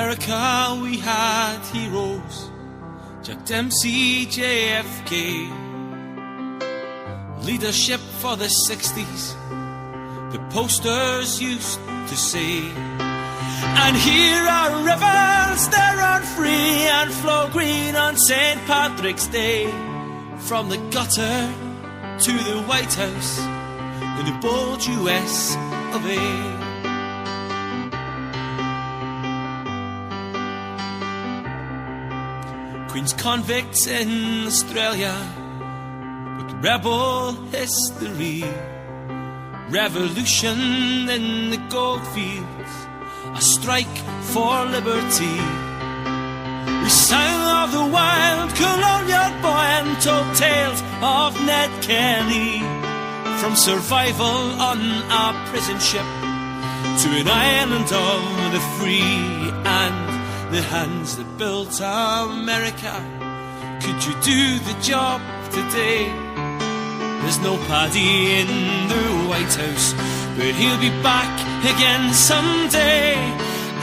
America we had heroes, Jack Dempsey, JFK. Leadership for the 60s, the posters used to say. And here are rivers, they run free and flow green on St. Patrick's Day. From the gutter to the White House in the bold US of A. Queen's convicts in Australia with rebel history. Revolution in the goldfields, a strike for liberty. We sang of the wild colonial boy and told tales of Ned Kelly. From survival on a prison ship to an island of the free. And the hands that built America, could you do the job today? There's no Paddy in the White House, but he'll be back again someday.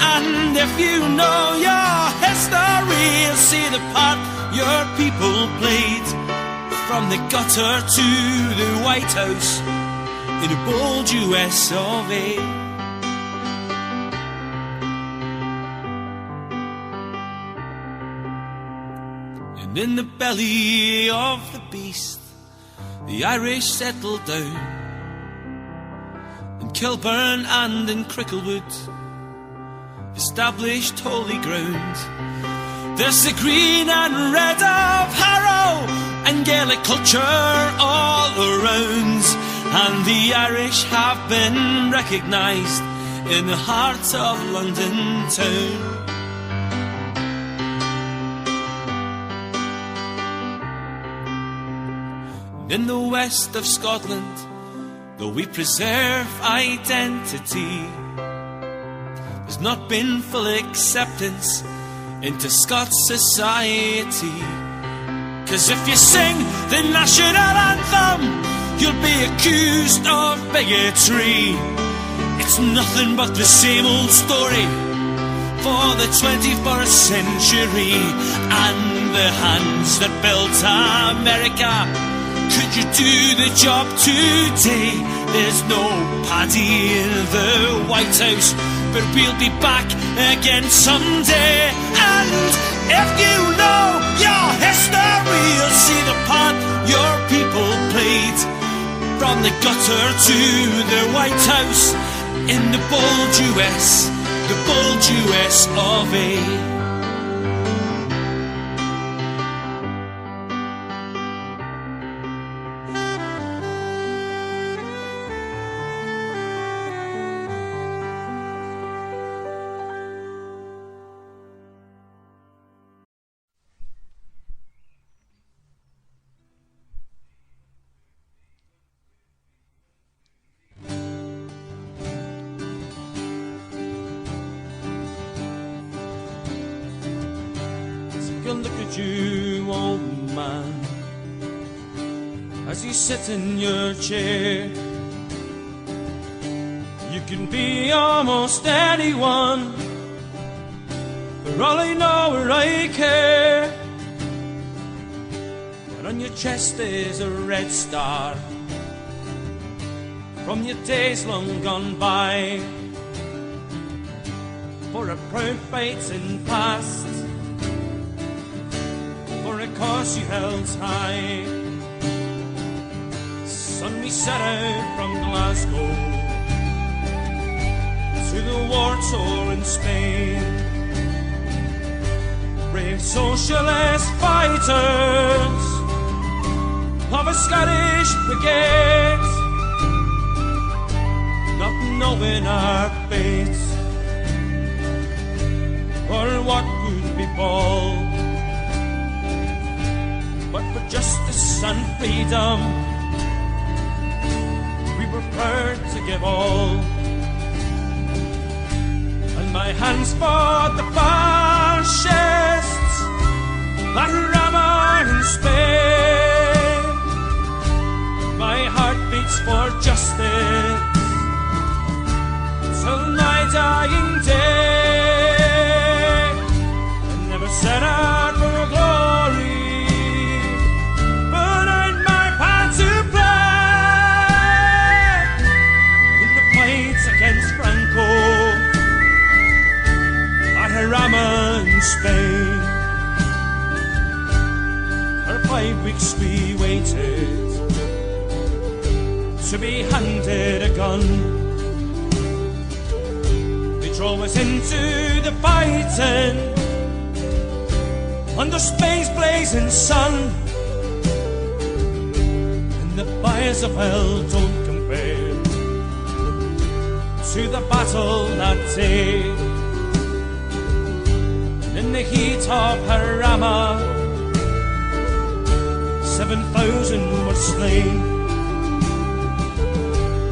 And if you know your history, you'll see the part your people played. From the gutter to the White House in the bold US of A. And in the belly of the beast, the Irish settled down. In Kilburn and in Cricklewood, established holy ground. There's the green and red of Harrow and Gaelic culture all around. And the Irish have been recognised in the heart of London town. In the west of Scotland, though we preserve identity, there's not been full acceptance into Scots society. 'Cause if you sing the national anthem, you'll be accused of bigotry. It's nothing but the same old story for the 21st century. And the hands that built America, could you do the job today? There's no Paddy in the White House, but we'll be back again someday. And if you know your history, you'll see the part your people played. From the gutter to the White House in the bold US, the bold US of A. Look at you, old man, as you sit in your chair. You can be almost anyone, for all I know or I care. But on your chest is a red star from your days long gone by, for a proud fight in past, for a cause you held high. Son, we set out from Glasgow to the war tour in Spain. Brave socialist fighters of a Scottish brigade, not knowing our fate or what would befall. But for justice and freedom, we were proud to give all. And my hands fought the fascists that rammer in Spain. My heart beats for justice till my dying day. to be handed a gun. They drove us into the fighting under Spain's blazing sun, and the fires of hell don't compare to the battle that day. In the heat of Harama, 7,000 were slain.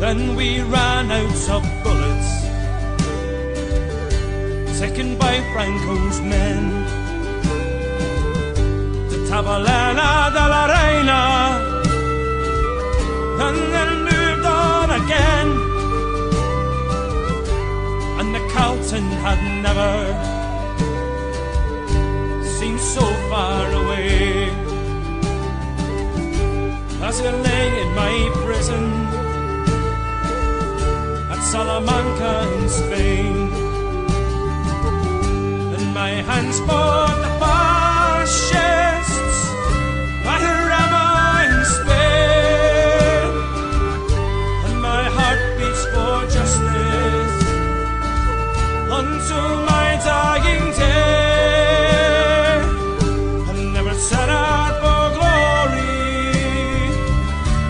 Then we ran out of bullets, taken by Franco's men, to Tabalena de la Reina, and then moved on again. And the Calton had never seemed so far away. As I lay in my prison at Salamanca in Spain, and my hands fought the fascists at Rama in Spain, and my heart beats for justice until my dying day. I never set out for glory,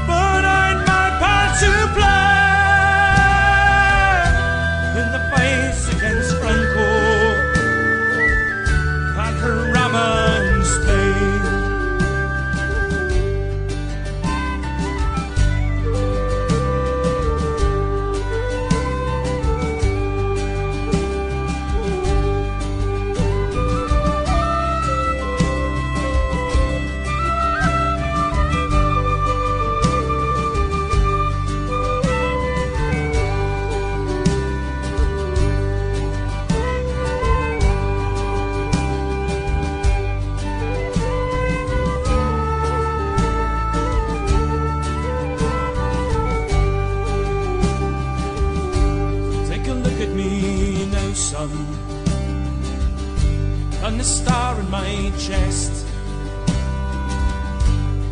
but I'd my part to play in the fights against Franco at Jarama in Spain. And the star in my chest,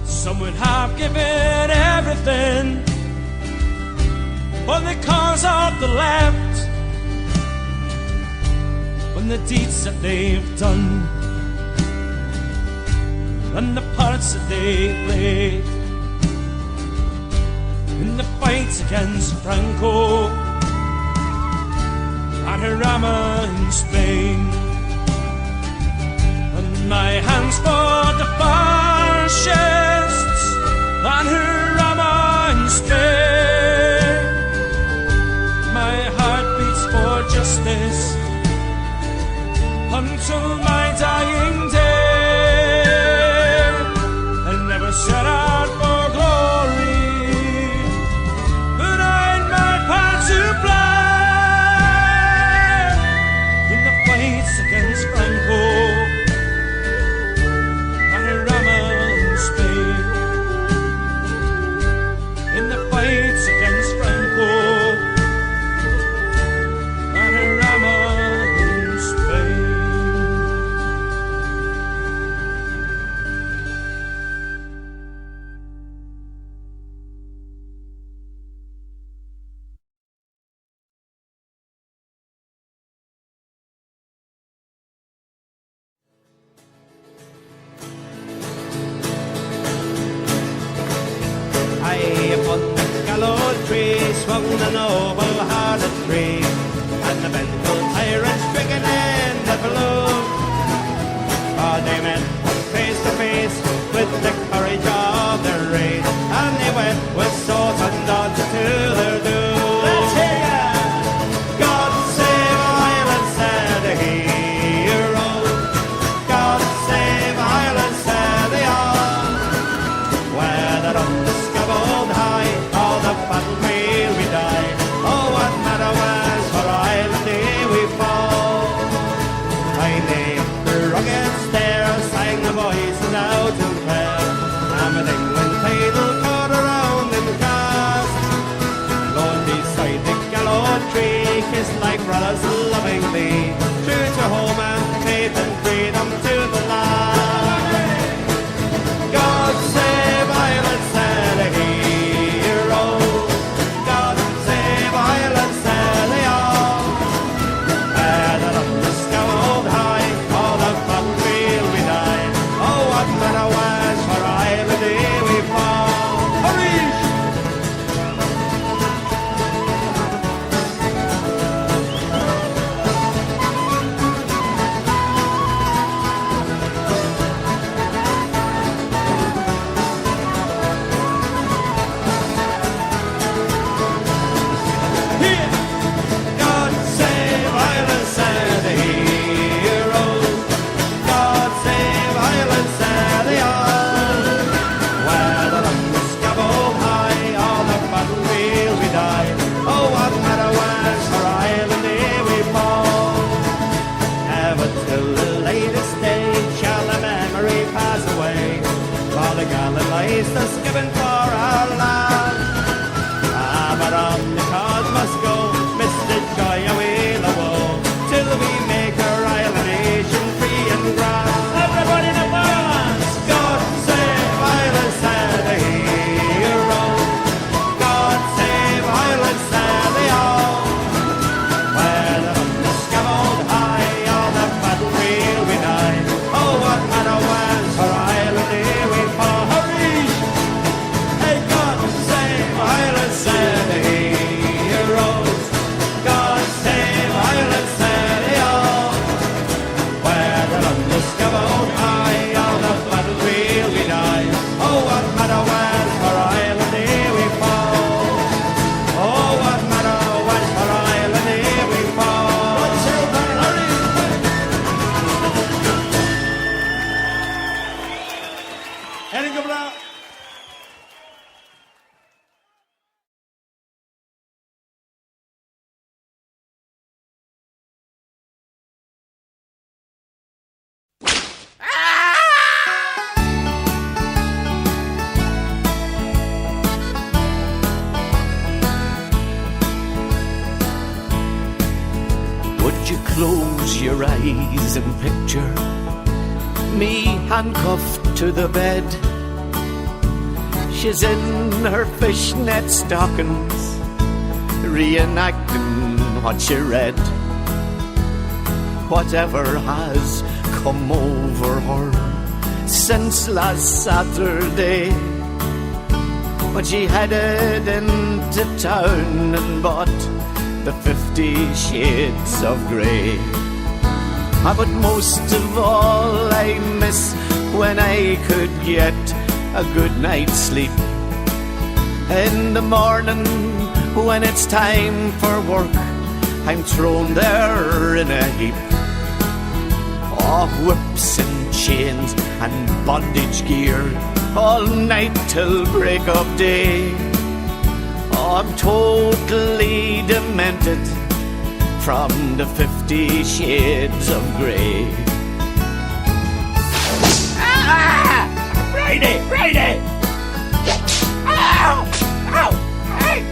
some would have given everything for the cause of the left, when the deeds that they've done and the parts that they played in the fight against Franco at Jarama in Spain. And my hands fought the fascists at Jarama in Spain. My heart beats for justice until my dying day. I never set out for glory, but I had my part to play in the fights against Franco at Jarama in Spain. In the fights against Franco at Jarama in Spain. High upon the gallows tree swung the noble-hearted tree, and the vengeful tyrants stricken in the balloon. For they met face to face with the courage of their race, and they went with swords and daughters to their doom. Let's hear ya! God save Ireland, said the hero. God save Ireland, said they all. Whether up the scaffold high or the battlefield we die, oh, what matter was close your eyes and picture me handcuffed to the bed. She's in her fishnet stockings, reenacting what she read. Whatever has come over her since last Saturday, when she headed into town and bought the 50 Shades of Grey. But most of all I miss when I could get a good night's sleep. In the morning when it's time for work, I'm thrown there in a heap. Oh, whips and chains and bondage gear all night till break of day. Oh, I'm totally demented from the 50 Shades of Grey. Ah! Brady! Ow! Ow! Hey!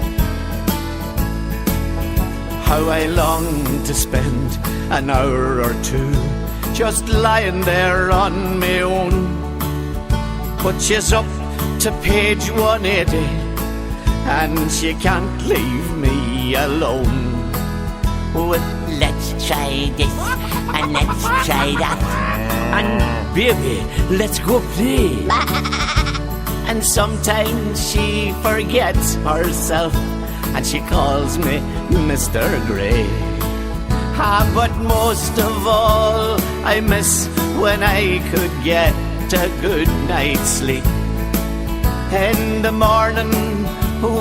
How I long to spend an hour or two just lying there on my own. But she's up to page 180 and she can't leave me alone. With let's try this and let's try that, and baby, let's go play. And sometimes she forgets herself and she calls me Mr. Grey. But most of all I miss when I could get a good night's sleep. In the morning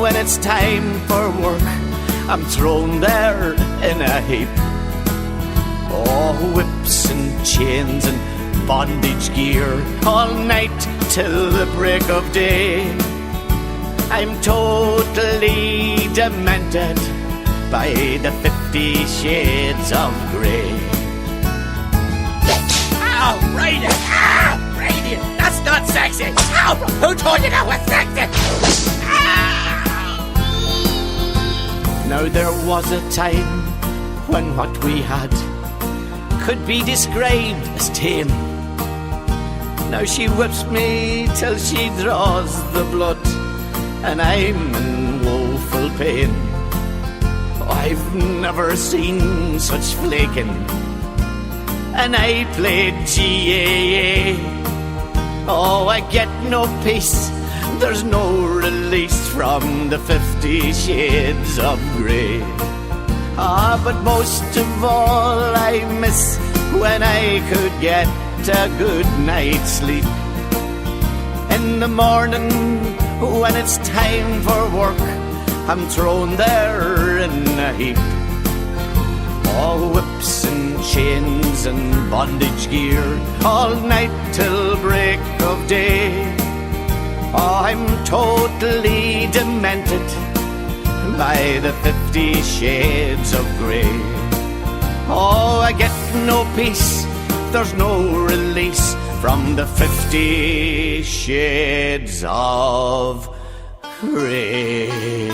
when it's time for work, I'm thrown there in a heap. Oh, whips and chains and bondage gear all night till the break of day. I'm totally demented by the 50 Shades of Grey. Ow, Brady! Ow, Brady! That's not sexy! Ow! Who told you that was sexy? Now there was a time when what we had could be described as tame. Now she whips me till she draws the blood, and I'm in woeful pain. I've never seen such flaking, and I played GAA. Oh, I get no peace, there's no release from the 50 Shades of Grey. But most of all I miss when I could get a good night's sleep. In the morning when it's time for work, I'm thrown there in a heap. Oh, whips and chains and bondage gear all night till break of day. Oh, I'm totally demented by the 50 Shades of Grey. Oh, I get no peace, there's no release from the 50 Shades of Grey.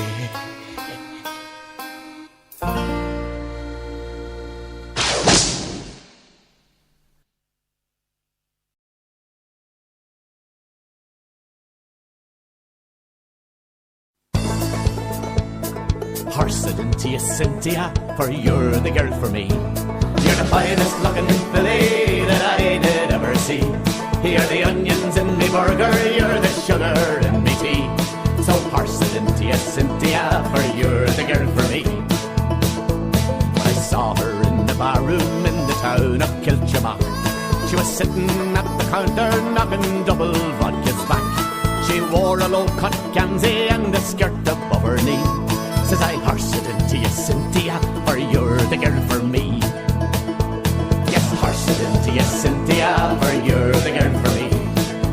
Horse it into you, Cynthia, for you're the girl for me. You're the finest looking filly that I did ever see. You're the onions in me burger, you're the sugar in me tea. So horse it into you, Cynthia, for you're the girl for me. When I saw her in the barroom in the town of Kilchamack, she was sitting at the counter knocking double vodkas back. She wore a low-cut gansy and a skirt above her knee. Says I, horse it into you, Cynthia, for you're the girl for me. Yes, horse it into you, Cynthia, for you're the girl for me.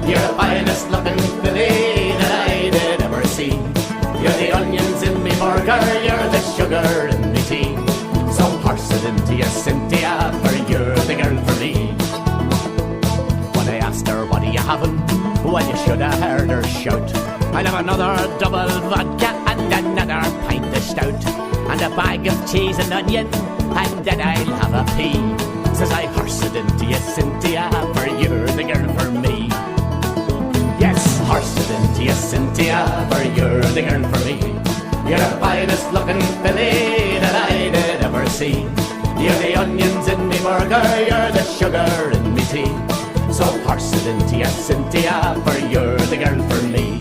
You're the finest looking filly that I did ever see. You're the onions in me burger, you're the sugar in me tea. So horse it into you, Cynthia, for you're the girl for me. When I asked her, what are you having? Well, you should have heard her shout. I'll have another double vodka and another pint of stout, and a bag of cheese and onion, and then I'll have a pea. Says I horse it into you, Cynthia, for you're the girl for me. Yes, horse it into you, Cynthia, for you're the girl for me. You're the finest looking filly that I did ever see. You're the onions in me burger, you're the sugar in me tea. So horse it into you, Cynthia, for you're the girl for me.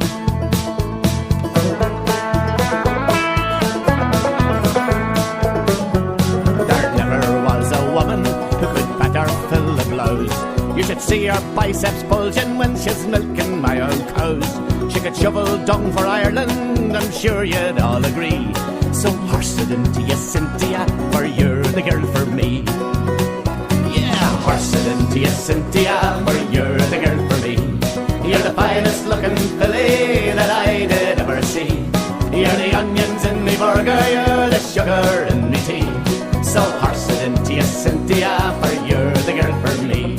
There never was a woman who could better fill the blouse. You should see her biceps bulging when she's milking my old cows. She could shovel dung for Ireland, I'm sure you'd all agree. So horse it into you, Cynthia, for you're the girl for me. Yeah, horse it into you, Cynthia, for you're the girl for me. You're the finest looking filly that I did ever see. You're the onions in me burger, you're the sugar in me tea. So horse it into you, Cynthia, for you're the girl for me.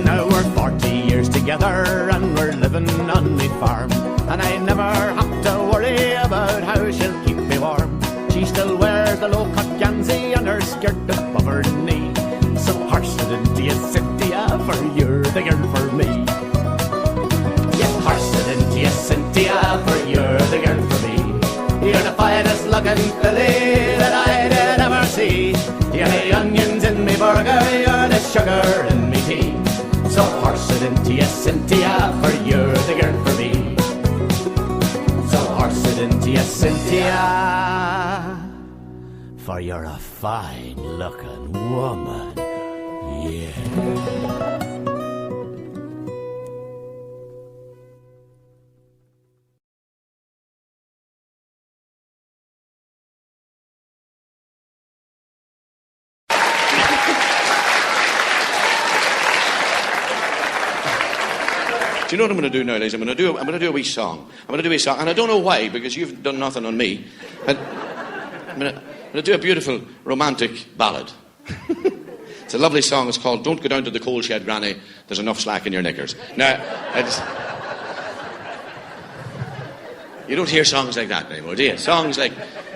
Now we're 40 years together and we're living on me farm, and I never have to worry about how she'll keep me warm. She still wears the low-cut gansy and her skirt above her knee. So horse it into you, Cynthia, for you're the girl for me. Yeah, horse it into you, Cynthia, for you're the girl for me. You're the finest looking filly that I did ever see. You're the onions in me burger, you're the sugar in me tea. So horse it into you, Cynthia, for you're the girl for me. So horse it into you, Cynthia, for you're a fine-looking woman. Yeah. Do you know what I'm going to do now, ladies? I'm going to do a wee song. And I don't know why, because you've done nothing on me. I'm going to do a beautiful romantic ballad. It's a lovely song. It's called "Don't Go Down to the Coal Shed, Granny. There's enough slack in your knickers." Now, you don't hear songs like that anymore, do you? Songs like,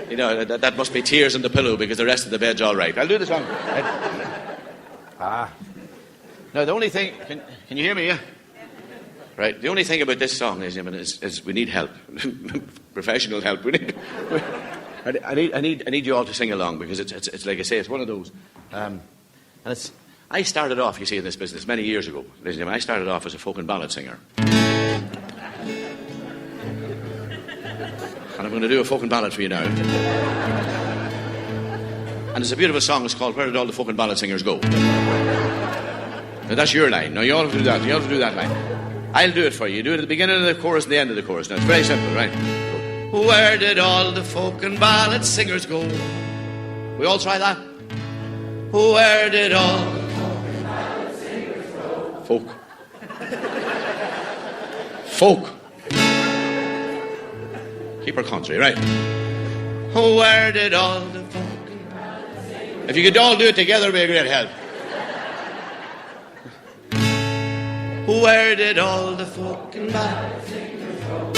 you know, that must be tears on the pillow because the rest of the bed's all right. I'll do the song. Now, the only thing... Can you hear me, yeah? Right. The only thing about this song is we need help, professional help. I need you all to sing along because it's like I say, it's one of those. I started off, you see, in this business many years ago. Ladies and gentlemen, I started off as a folk and ballad singer, and I'm going to do a folk and ballad for you now. And it's a beautiful song. It's called "Where Did All the Folk and Ballad Singers Go?" Now that's your line. Now you all have to do that. You all have to do that line. I'll do it for you. You do it at the beginning of the chorus and the end of the chorus. Now, it's very simple, right? Where did all the folk and ballad singers go? We all try that? Where did all the folk and ballad singers go? Folk. Folk. Keep her country, right? Where did all the folk and ballad singers go? If you could all do it together, it would be a great help. Where did all the folk and ballad singers go?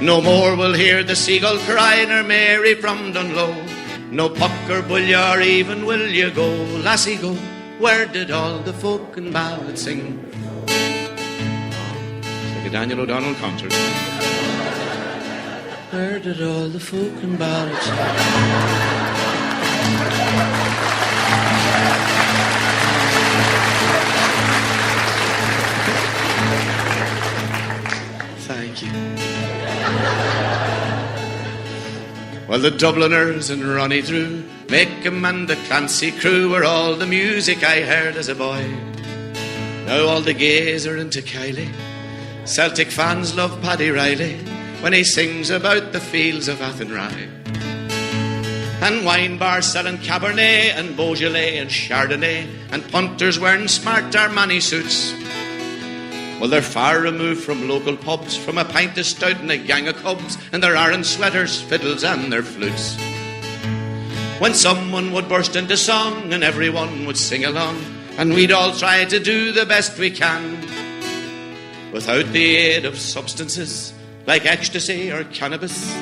No more will hear the seagull cry nor Mary from Dunlow. No puck or bulla or even will you go, lassie go. Where did all the folk and ballad sing? It's like a Daniel O'Donnell concert. Where did all the folk and ballad sing? Thank you. Well, the Dubliners and Ronnie Drew, Macom and the Clancy crew were all the music I heard as a boy. Now all the gays are into Kiley. Celtic fans love Paddy Riley when he sings about the fields of Athenry. And wine bars selling Cabernet and Beaujolais and Chardonnay, and punters wearing smart Armani suits. Well, they're far removed from local pubs, from a pint of stout and a gang of cubs, and there aren't sweaters, fiddles and their flutes. When someone would burst into song and everyone would sing along, and we'd all try to do the best we can, without the aid of substances like ecstasy or cannabis,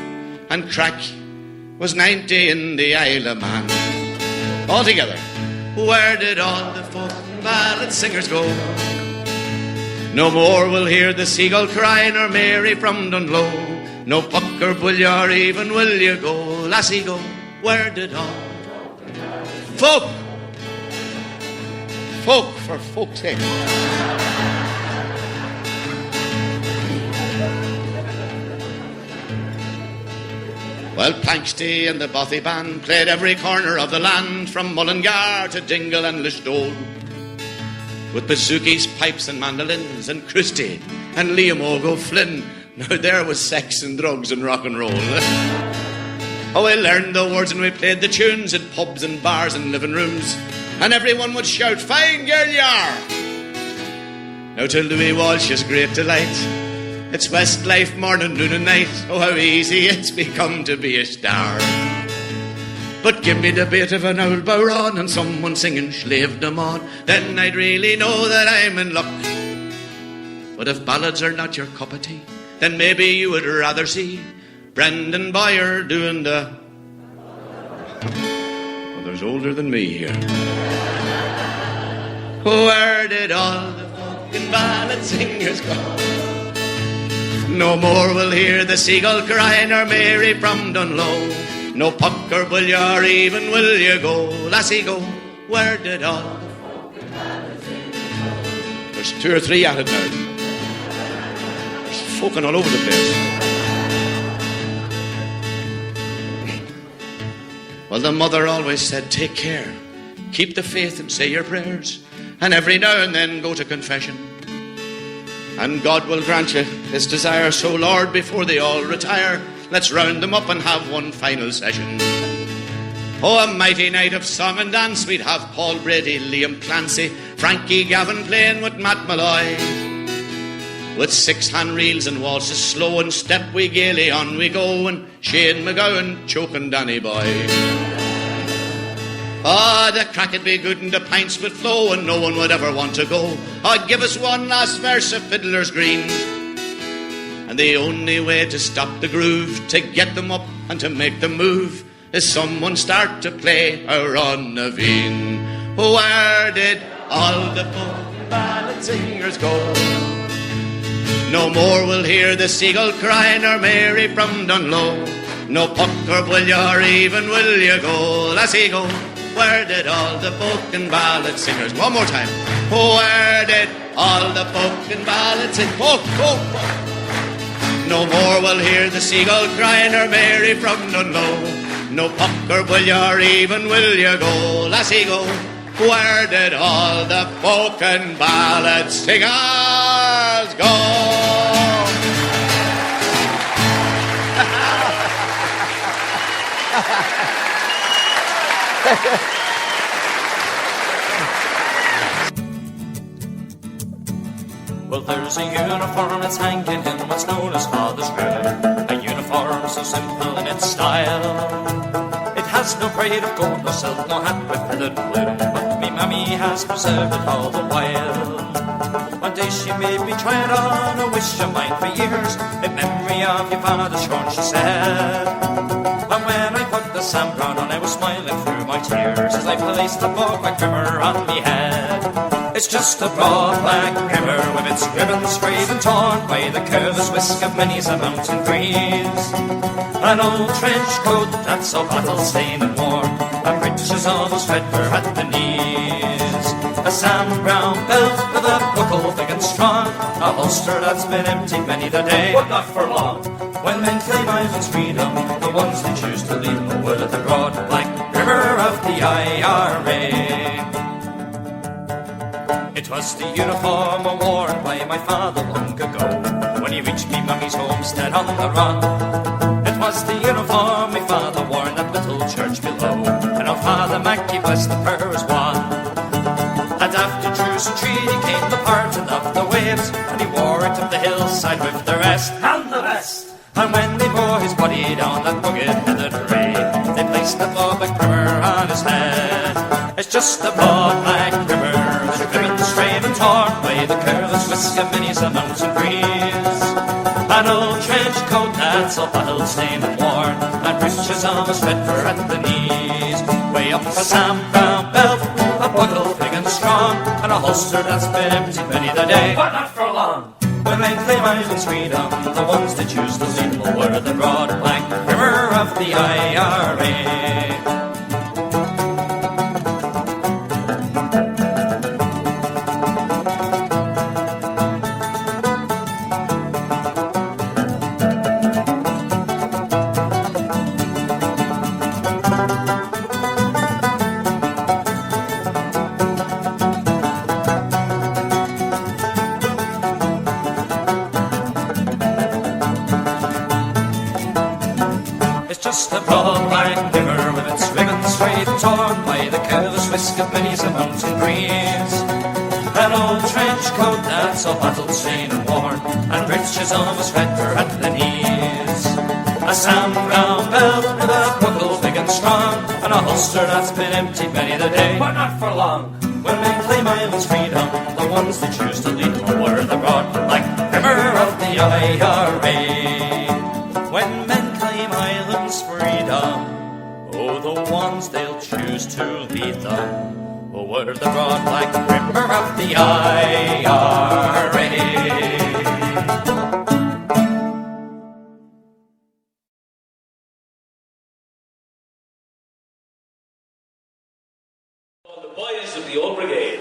and crack was 90 in the Isle of Man. All together. Where did all the folk and ballad singers go? No more we'll hear the seagull cry nor Mary from Dunlow. No puck or bully or even will you go, lassie go. Where did all folk for folk's sake? Well, Planksty and the Bothy band played every corner of the land, from Mullingar to Dingle and Lishdole, with bazookies, pipes and mandolins, and Christie and Liam O'Flynn. Now there was sex and drugs and rock and roll. Oh, we learned the words and we played the tunes in pubs and bars and living rooms, and everyone would shout, "Fine girl you are!" Now to Louis Walsh's great delight, it's Westlife morning, noon and night. Oh, how easy it's become to be a star. But give me the bit of an old bowron and someone singing Slave Them On, then I'd really know that I'm in luck. But if ballads are not your cup of tea, then maybe you would rather see Brendan Boyer doing the... Well, there's older than me here. Where did all the fucking ballad singers go? No more we'll hear the seagull cry nor Mary from Dunlow. No puck or bully or even will you go, lassie go. Where did all the fucking ballad singers go? There's 2 or 3 at it now. There's fucking all over the place. Well, the mother always said, take care, keep the faith and say your prayers, and every now and then go to confession, and God will grant you his desire. So Lord, before they all retire, let's round them up and have one final session. Oh, a mighty night of song and dance. We'd have Paul Brady, Liam Clancy, Frankie Gavin playing with Matt Malloy, with 6 hand reels and waltzes slow, and step we gaily on we go, and Shane McGowan choking Danny Boy. Ah, the crack'd be good and the pints would flow, and no one would ever want to go. Ah, give us one last verse of Fiddler's Green, and the only way to stop the groove, to get them up and to make them move, is someone start to play a Ron Naveen. Where did all the folk ballad singers go? No more we'll hear the seagull cry nor Mary from Dunlow. No puck or bully or even will you go, lassie go. Where did all the folk and ballad singers? One more time. Where did all the folk and ballad singers? Folk. No more we'll hear the seagull crying or Mary from Dunlow. No puck or bully or even will you go, lassie go. Where did all the folk and ballad singers go? Well, there's a uniform that's hanging in what's known as Father's Room, a uniform so simple in its style. It has no braid of gold, no silk, no hat with feathered plume, but me mammy has preserved it all the while. One day she made me try it on, a wish of mine for years, in memory of your father shorn, she said. And when I put the Sam Brown on, I was smiling through my tears as I placed the broad black trimmer on me head. It's just a broad black trimmer with its ribbons frayed and torn by the careless whisk of many's a mountain breeze. An old trench coat that's all battle-stained and worn, and breeches almost threadbare at the knees. A Sam Brown belt with a buckle thick and strong, a holster that's been emptied many the day, but not for long. When men claim Ireland's freedom, the ones they choose to leave them will at the broad black river of the IRA. It was the uniform worn by my father long ago, when he reached me mummy's homestead on the run. It was the uniform my father wore in that little church below, and our Father Mackey blessed the prayers one. And after truce and treaty came the parting of the waves, and he wore it up the hillside with the rest and the best. And when they bore his body down that rugged-headed ray, they placed the broad black trimmer on his head. It's just a broad black trimmer, the ribbons frayed and torn by the careless whisk of many's a mountain breeze. An old trench coat that's all battle-stained and worn, and breeches almost threadbare at the knees. Way up a Sam Brown belt, a strong, and a holster that's been empty many the day. But not for long. When men claim Ireland's freedom, the ones that choose to lead will wear the broad black river of the IRA. Just a broad black river with its ribbons straight torn by the careless whisk of many a mountain breeze. An old trench coat that's all battle stained and worn, and breeches almost red for at the knees. A Sam Brown belt with a buckle big and strong, and a holster that's been emptied many the day. But not for long. When men claim Ireland's freedom, the ones that choose to lead will wear the broad black river of the IRA. When men claim Ireland's freedom, oh, the ones they'll choose to lead them will wear the broad black river of the IRA. The boys of the Old Brigade.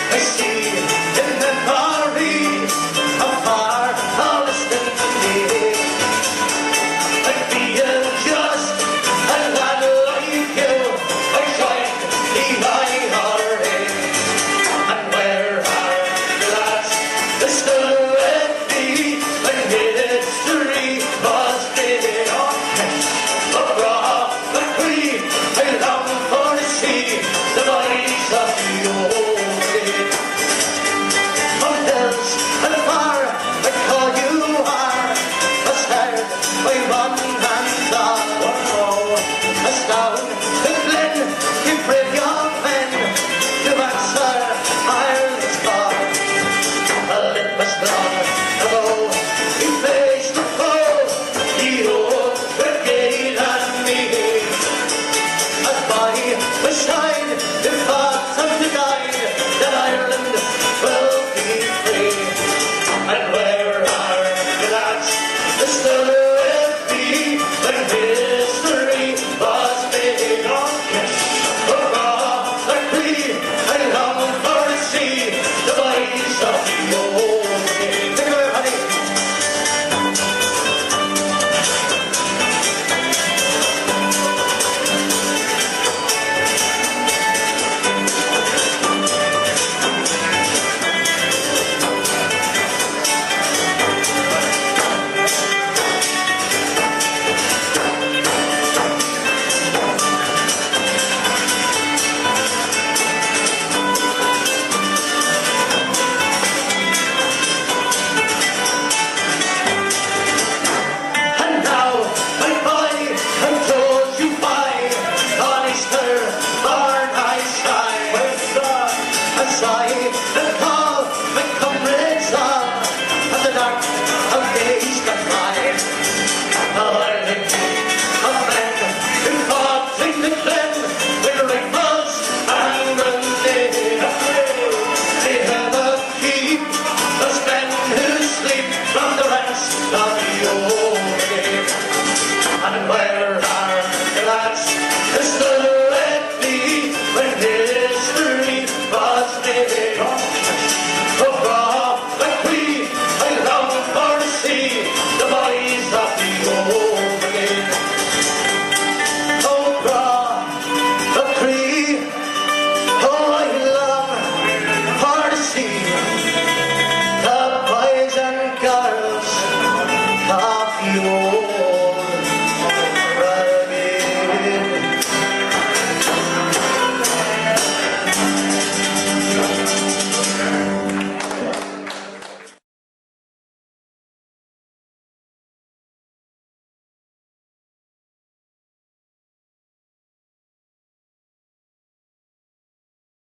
I see in the Paris afar all distant to me. I feel just a lad like you. I joined the IRA, and where are the lads that stood with me when history was made on abroad the Queen? I long for to see the boys of the old days.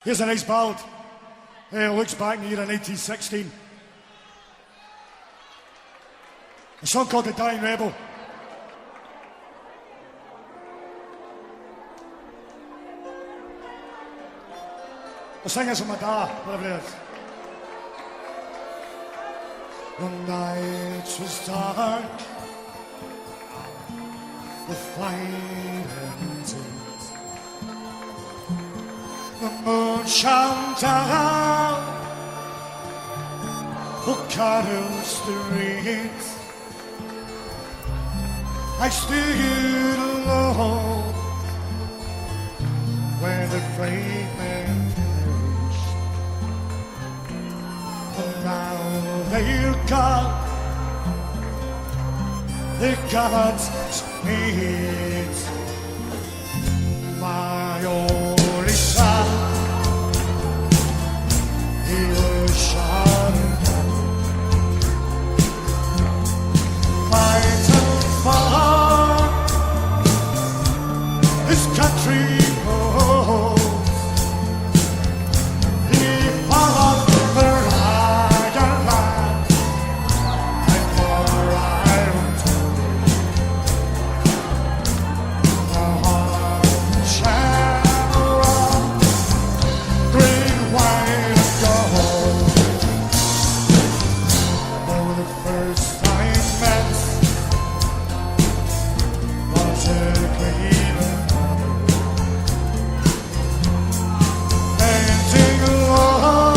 Here's a nice ballad. Looks back in the year of 1916. A song called The Dying Rebel. I'll sing this with my dad, whatever it is. The night was dark, the fight ended. The moon shone down the Carroll street. I stood alone where the brave men perished. And now they're gone, they're God's meat. My only son, he was shot and killed. Fighting for his country goes. He fought for Ireland and for Ireland. The hard shamrock, green, white, and gold. For the first time met was a Cleveland mother, painting alone.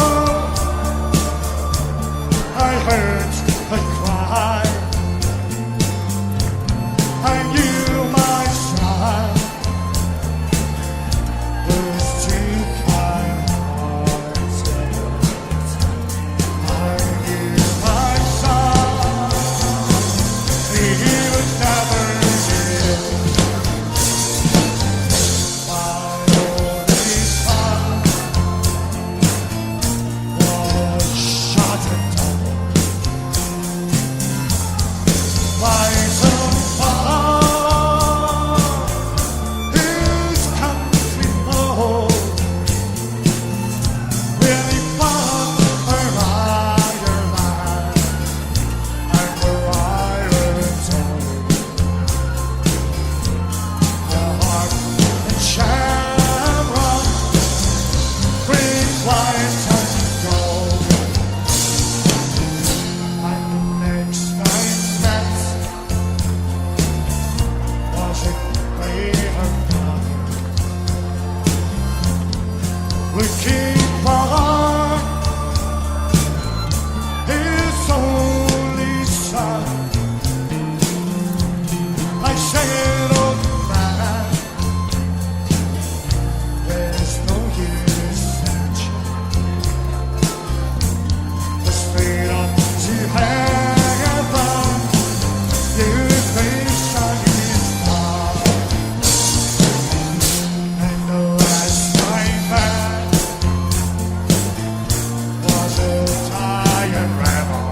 I heard a cry. I knew my son was too kind-hearted. I knew my son, he was never dead. My only son was shot and died. Fighting for his country home, when he fought for Ireland and for Ireland's own. The heart and shamrock, green, white, and gold. And the next time met was a Cleveland mother, looking for his only son. I said, old man, there's no use searching. The straight up to heaven, you face on his heart. And the last time back was a dying rebel,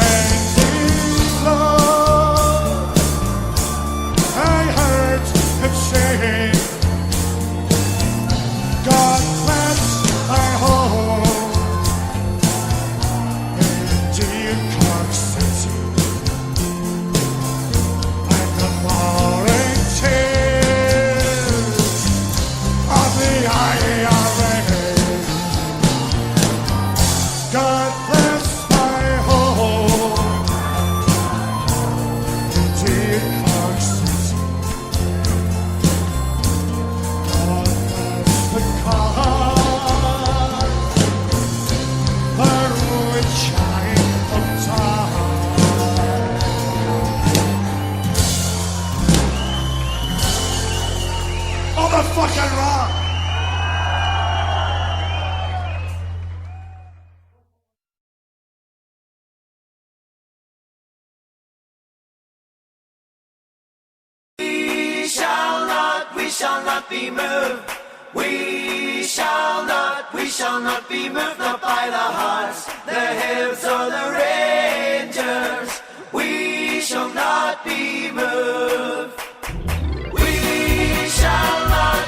and his love, I heard him say, God bless our home in dear Cork City. And the morning tears of the IRA. God bless my home in dear Cork City. God bless the cause for which I have died. On the fucking rock! We shall not be moved. We shall not be moved, not by the hearts, the hills, or the rangers. We shall not be moved. We shall not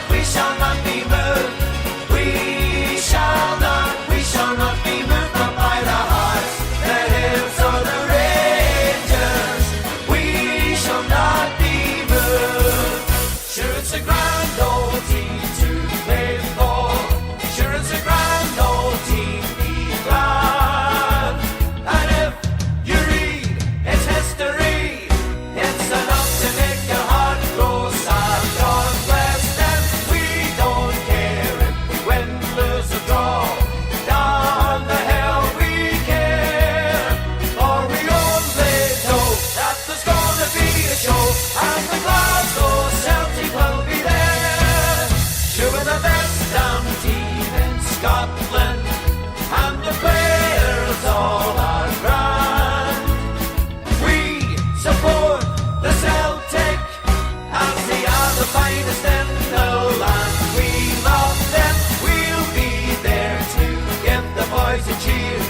finest in the land. We love them, we'll be there to give the boys a cheer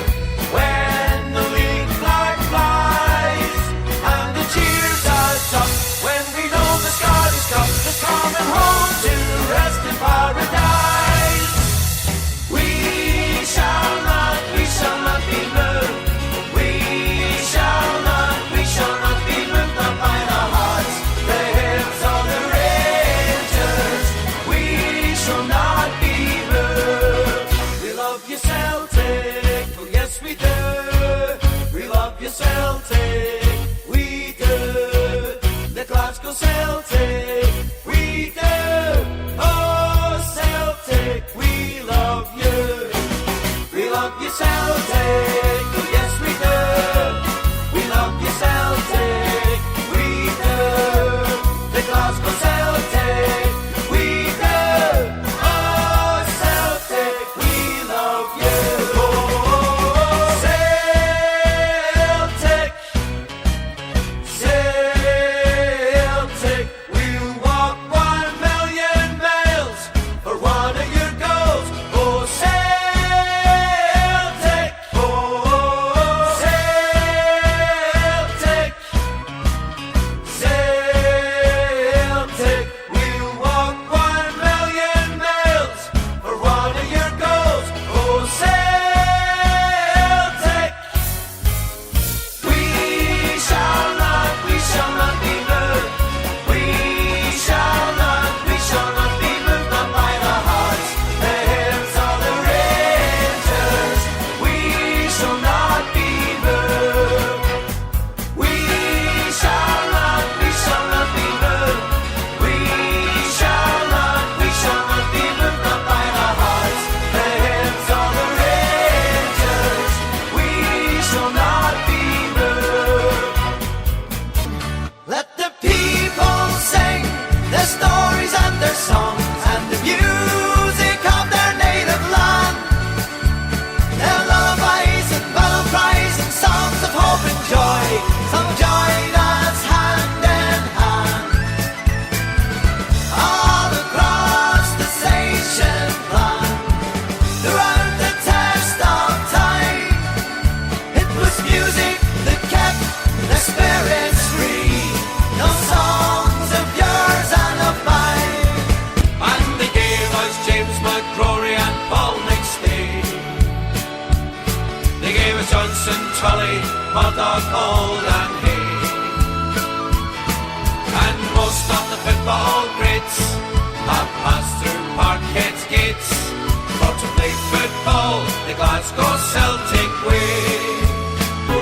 when the league flag flies. And the cheers us up when we know the Scottish Cup is coming home to rest in paradise. We shall not be moved. We shall not be moved, not by the hearts, the hips of the Rangers. We shall not be moved. We love you, Celtic, oh yes we do. We love you, Celtic, we do. The Glasgow Celtic, we do. Oh, Celtic, we love you. We love you, Celtic, oh yes we do. We love you, Celtic, we do. The Glasgow Celtic, we do. Oh, Celtic, we love you. Oh, Celtic, Celtic, we'll walk 1,000,000 miles for one of your goals. Oh, Celtic, oh, Celtic, Celtic, we'll walk 1,000,000 miles for one of your goals. Oh, Celtic, we shall not be moved. We shall not be moved, not by the hearts, the hips of the Rangers. We shall not be moved. We shall not be moved. We shall not be moved, not by the hearts, the hips of the Rangers. We shall not be moved. Let the people sing their stories and their songs and the music of their native land. Their lullabies and battle cries and songs of hope and joy, some joy that's hand in hand. All across the station plan, throughout the test of time, it was music that kept their spirits free. No songs of yours and of mine. And they gave us James McCrory and Paul McStay. They gave us Johnson, Tully, Murdoch, Old and Hay. And most of the football greats have passed through Parkhead's gates for to play football the Glasgow Celtic way.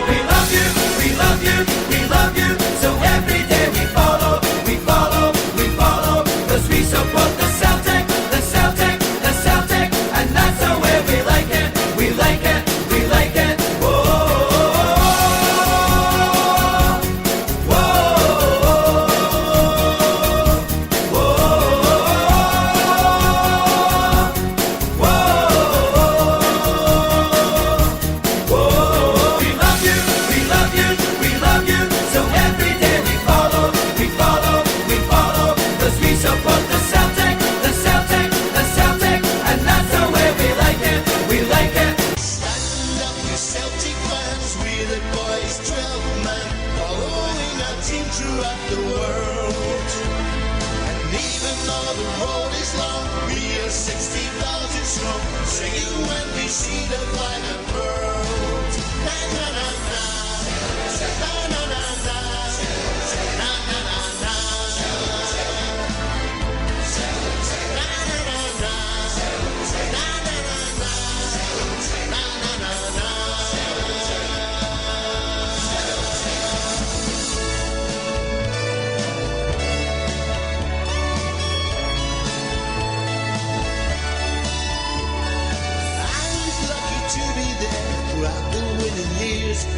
We love you, we love you, we love you. So every day we follow, we follow, we follow. 'Cause we support the Celtic, the Celtic, the Celtic. And that's the way we like it, we like it, we like it. Whoa, whoa, whoa, whoa. We love you, we love you, we love you. So every day we follow, we follow, we follow. 'Cause we support the Celtic, the Celtic, the Celtic. And that's the way we like it, we like it. Stand up, you Celtic fans, we're the boys 12 men, following our team throughout the world. And even though the road is long, we are 60,000 strong, singing when we see the flag unfurled. Na na na na, na na na na, na na na na,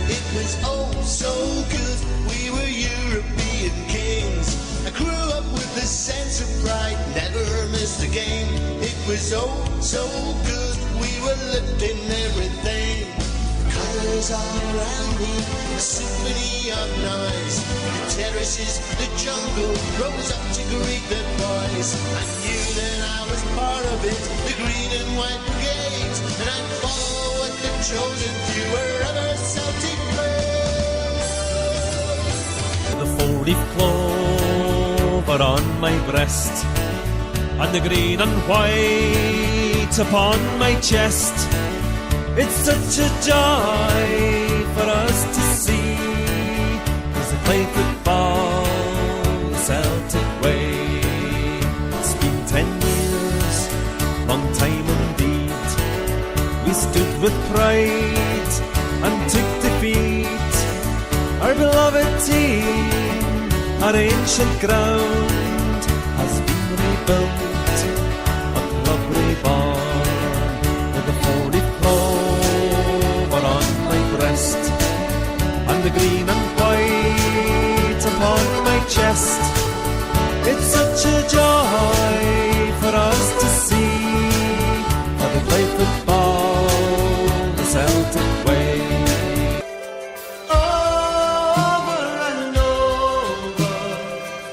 It was oh so good, we were European kings. I grew up with a sense of pride, never missed a game. It was oh so good, we were lifting everything. Colours all around me, a symphony of noise. The terraces, the jungle rose up to greet the boys. boys. I knew that I was part of it, the green and white brigades, and I'd follow with the chosen few wherever Celtic played. The 4-leaf clover on my breast, and the green and white upon my chest. It's such a joy for us to see, as they play football the Celtic way. It's been 10 years, long time indeed. We stood with pride and took defeat. Our beloved team, our ancient ground, has been rebuilt, a club reborn, with a 4-leaf clover on my breast, and the green and white upon my chest. It's such a joy for us to see, how they play football the Celtic way. Over and over,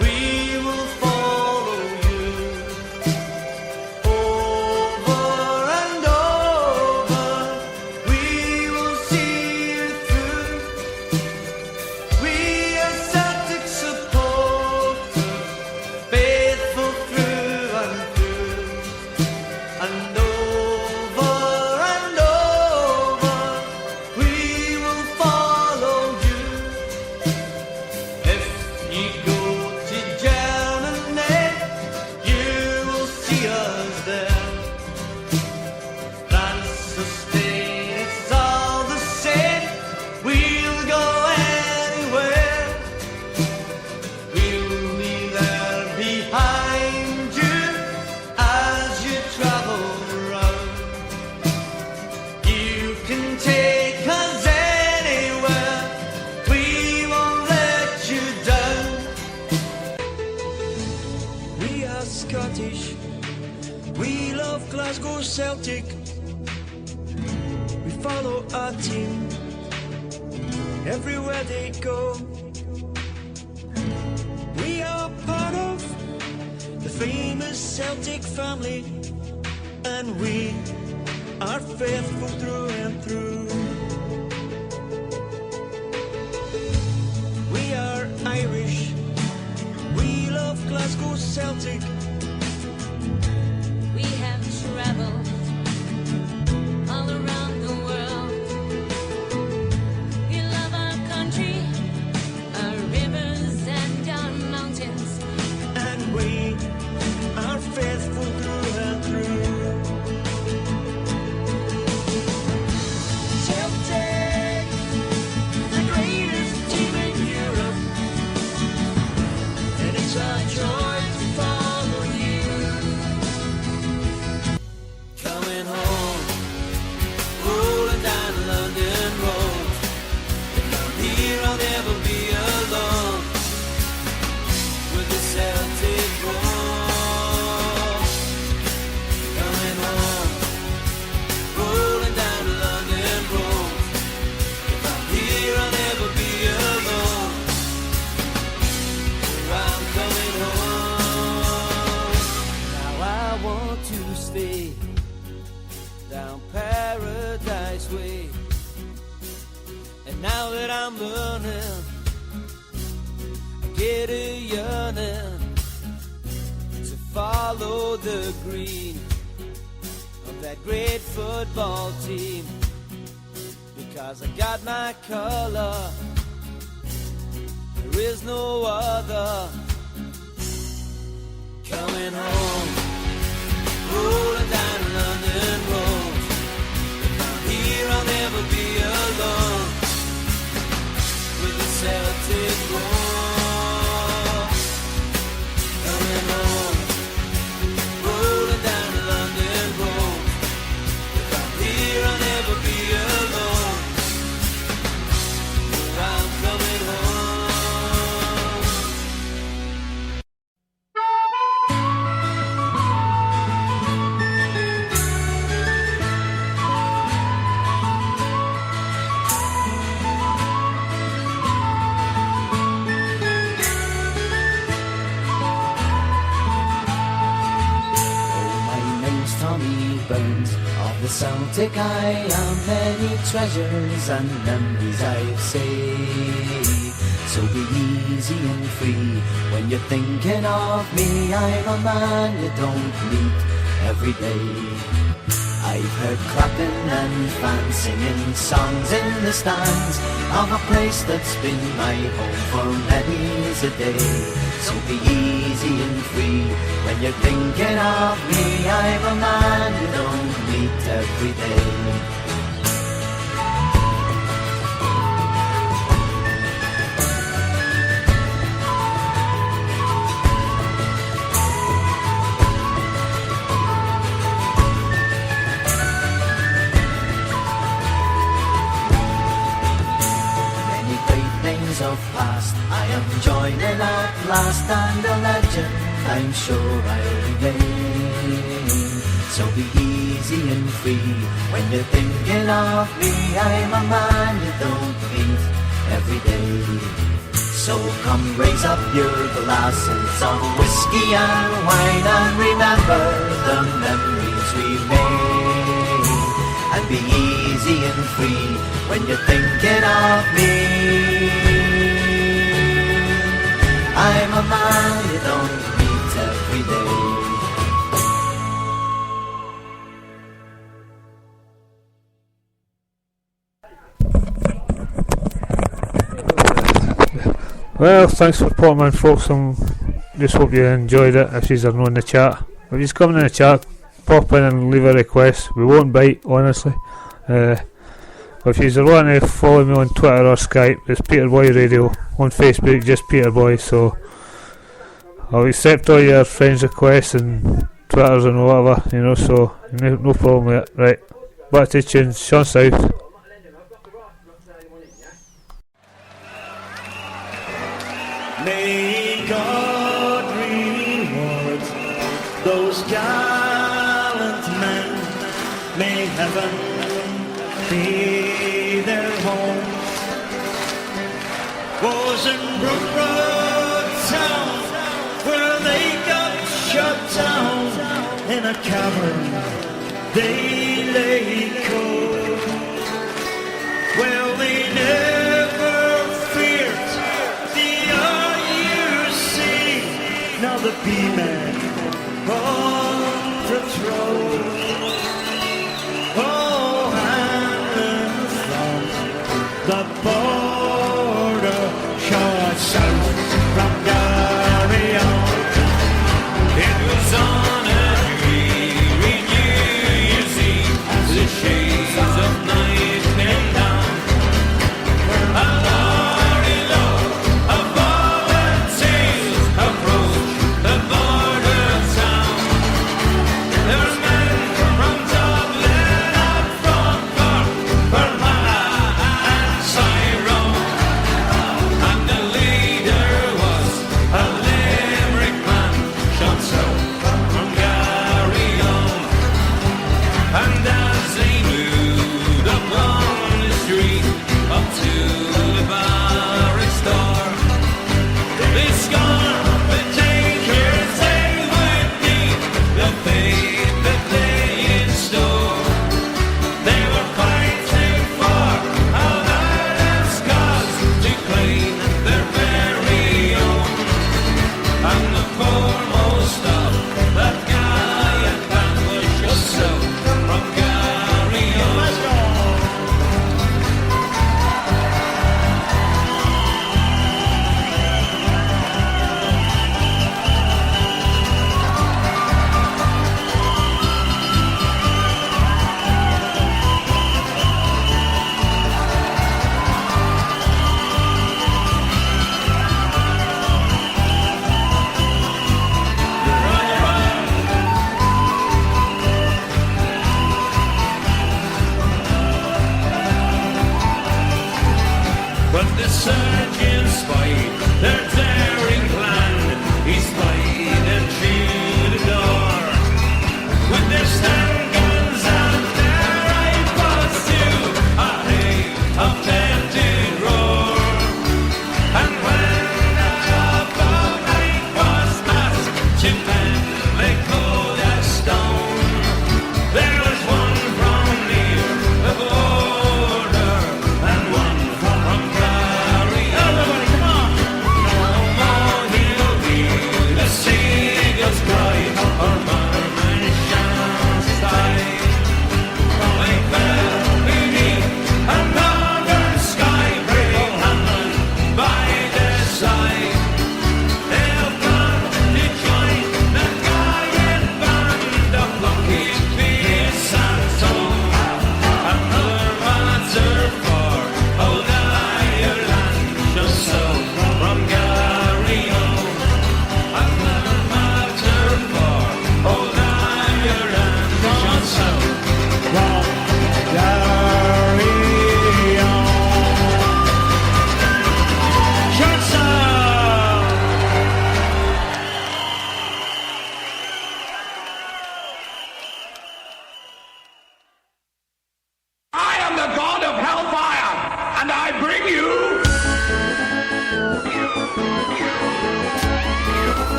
we will follow you. Over and over, we will see you through. We are Celtic supporters, faithful through and through. And over, we will follow you. If you go to Germany, you will see us there. France or Spain, it's all the same. We'll go anywhere. We'll be there behind you as you travel around. You can take us anywhere. We won't let you down. We are Scottish. We love Glasgow Celtic. We follow our team everywhere they go. We are part of the famous Celtic family, and we are faithful through and through. We are Irish. We love Glasgow Celtic. We have traveled all around the world. We love our country, our rivers and our mountains. And we are faithful through and through. Celtic, the greatest team in Europe, and it's our joy to follow you. Coming home, rolling down London Road. If I'm here, I'll never be alone with the Celtic roll. Coming home, rolling down London Road. If I'm here, I'll never be alone. I'm coming home. Now I want to stay down Paradise Way. And now that I'm learning, I get a yearning to follow the green of that great football team. Because I got my color, there is no other. Coming home, rolling down London Road. If I'm here, I'll never be alone with the Celtic roll. Coming home, rolling down London Road. If I'm here, I'll never be alone. I'm coming home. burns of the Celtic eye and many treasures and memories I've saved. So be easy and free when you're thinking of me. I'm a man you don't meet every day. I've heard clapping and fans singing songs in the stands of a place that's been my home for many's a day. So be easy and free when you're thinking of me. I'm a man you don't meet every day. Of past I am joining at last, and a legend I'm sure I'll remain. So be easy and free when you're thinking of me. I'm a man you don't meet every day. So come raise up your glasses of whiskey and wine and remember the memories we made. And be easy and free when you're thinking of me. I'm a man you don't meet every day. Well, thanks for popping in, folks. I just hope you enjoyed it. If you're not in the chat, if you're coming in the chat, pop in and leave a request. We won't bite, honestly. If you want to follow me on Twitter or Skype, it's Peter Boy Radio. On Facebook, just Peter Boy. So I'll accept all your friends' requests and Twitters and whatever, you know. So no problem with it. Right, back to the tunes. Sean South. May God reward those gallant men. May heaven be their home. Was in Brookroad town where they got shut down in a cavern. They lay cold. Well, they never feared the IUC. Now the B-men on patrol. Oh, hanging from the border, shot south from Darien. It was on a dreary New Year's Eve as the shades of night came down. A lorry load of volunteers approached the border town. There was men from Dublin up from Cork, Fermanagh and Tyrone, and the leader was a Limerick man, Sean South from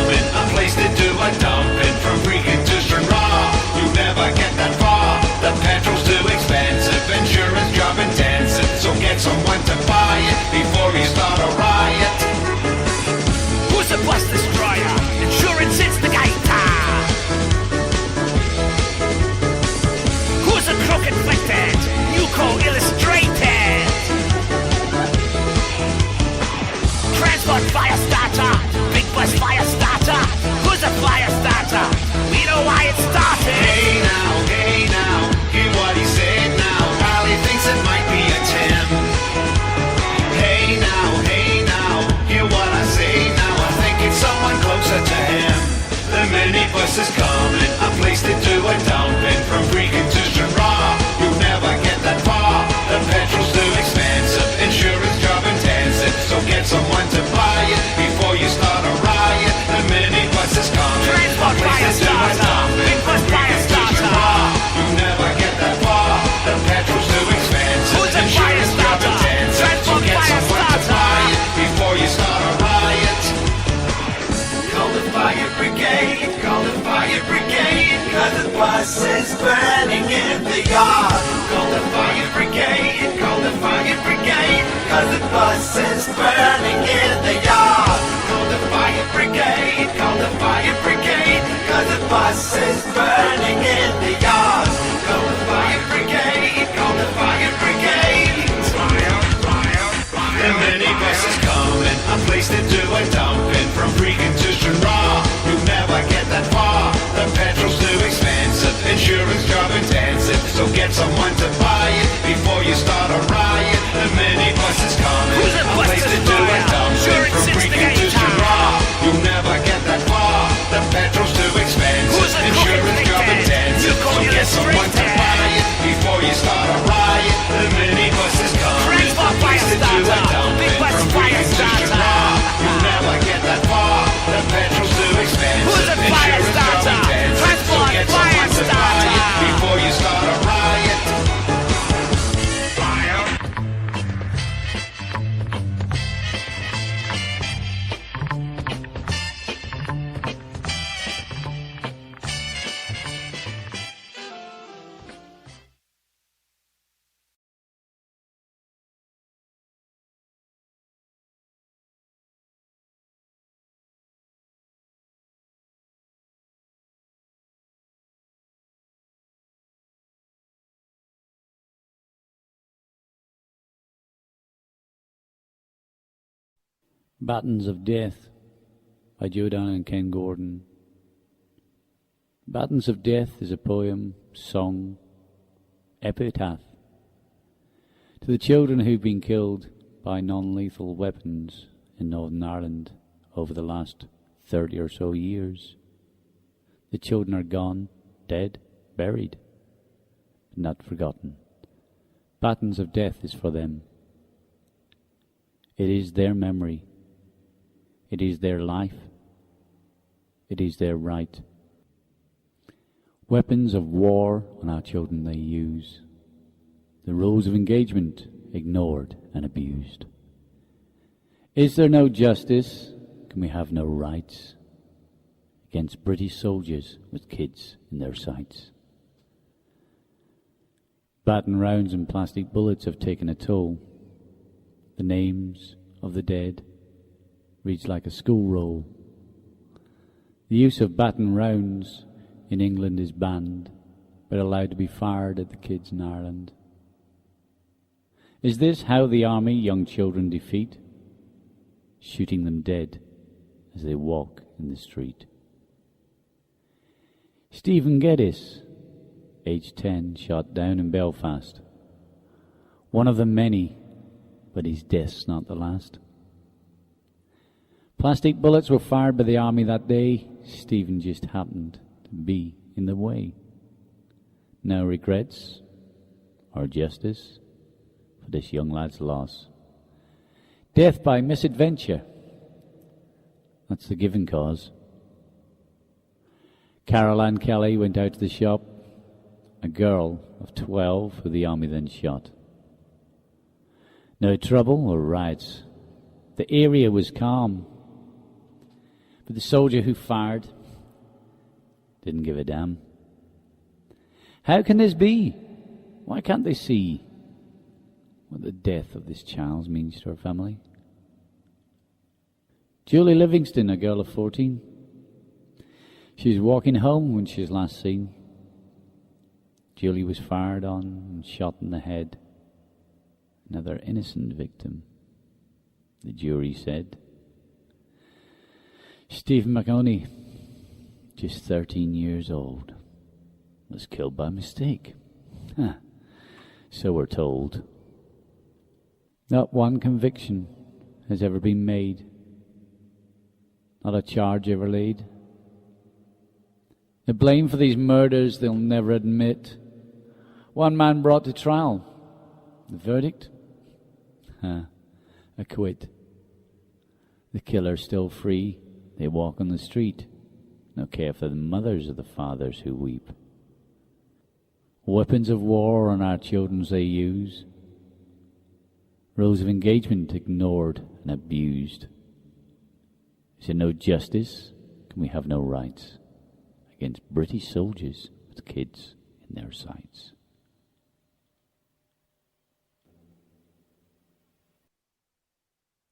coming, a place to do a dumping. From Freaking to Stranraer, you never get that far. The petrol's too expensive, insurance job intensive. So get someone to buy it before you start a riot. Who's a bus destroyer? Insurance instigator. Who's a crook inflicted? You call illustrated. Transport fire starter. Big bus fire starter. Who's a fire starter? We know why it started. Hey now, hear what he said now. Ali thinks it might be a Tim. Hey now, hear what I say now. I think it's someone closer to him. The minibus is coming, a place to do a dumping. From Freaking to Stranraer, you never get that far. The petrol's too expensive, insurance job intensive. So get someone to buy it before you start a riot. The minibus is coming, Transport a place fire to do a starter. dumping. Big bus fire starter. You never get that far. The petrol's too expensive. Who's a fire Insurance job starter? intensive. So Transport get fire someone to starter. buy it before you start a riot. Call the fire brigade, call the fire brigade, 'cause the bus is burning in the yard. Call the fire brigade, call the fire brigade, 'cause the bus is burning in the yard. Call the fire brigade, call the fire brigade, 'cause the bus is burning in the yard. Call the fire brigade, call the fire brigade. The minibus is coming, a place to do a dumping. From Freaking to Stranraer, you never get that far. The petrol's too expensive, insurance job intensive. So get someone to buy it before you start a riot. The minibus is coming, Who's a bus place to do a destroyer? dumping. Insurance From Freaking to instigator. Stranraer, you never get that far. The petrol's too expensive, Who's a crook insurance job inflicted? intensive. You call So get someone to illustrated. buy it before you start a riot. The minibus is coming, Transport a place fire to do a starter. dumping. Big bus From fire Freaking to starter. Stranraer, you never get that far. The petrol's too expensive. Who's a fire Insurance job starter? intensive. Transport So get fire someone to buy it starter. before you start a riot. Battens of Death by Jodan and Ken Gordon. Battens of Death is a poem, song, epitaph to the children who've been killed by non-lethal weapons in Northern Ireland over the last 30 or so years. The children are gone, dead, buried, but not forgotten. Battens of Death is for them. It is their memory. It is their life. It is their right. Weapons of war on our children they use. The rules of engagement ignored and abused. Is there no justice? Can we have no rights against British soldiers with kids in their sights? Baton rounds and plastic bullets have taken a toll. The names of the dead reads like a school roll. The use of baton rounds in England is banned, but allowed to be fired at the kids in Ireland. Is this how the army young children defeat? Shooting them dead as they walk in the street. Stephen Geddes, age 10, shot down in Belfast. One of the many, but his death's not the last. Plastic bullets were fired by the army that day. Stephen just happened to be in the way. No regrets or justice for this young lad's loss. Death by misadventure. That's the given cause. Carol Ann Kelly went out to the shop. A girl of 12 who the army then shot. No trouble or riots. The area was calm. But the soldier who fired didn't give a damn. How can this be? Why can't they see what the death of this child means to our family? Julie Livingston, a girl of 14. She was walking home when she was last seen. Julie was fired on and shot in the head. Another innocent victim, the jury said. Stephen McOnie, just 13 years old, was killed by mistake. So we're told. Not one conviction has ever been made. Not a charge ever laid. The blame for these murders they'll never admit. One man brought to trial. The verdict? Acquit. The killer's still free. They walk on the street. No care for the mothers or the fathers who weep. Weapons of war on our children they use. Rules of engagement ignored and abused. Is there no justice? Can we have no rights against British soldiers with kids in their sights?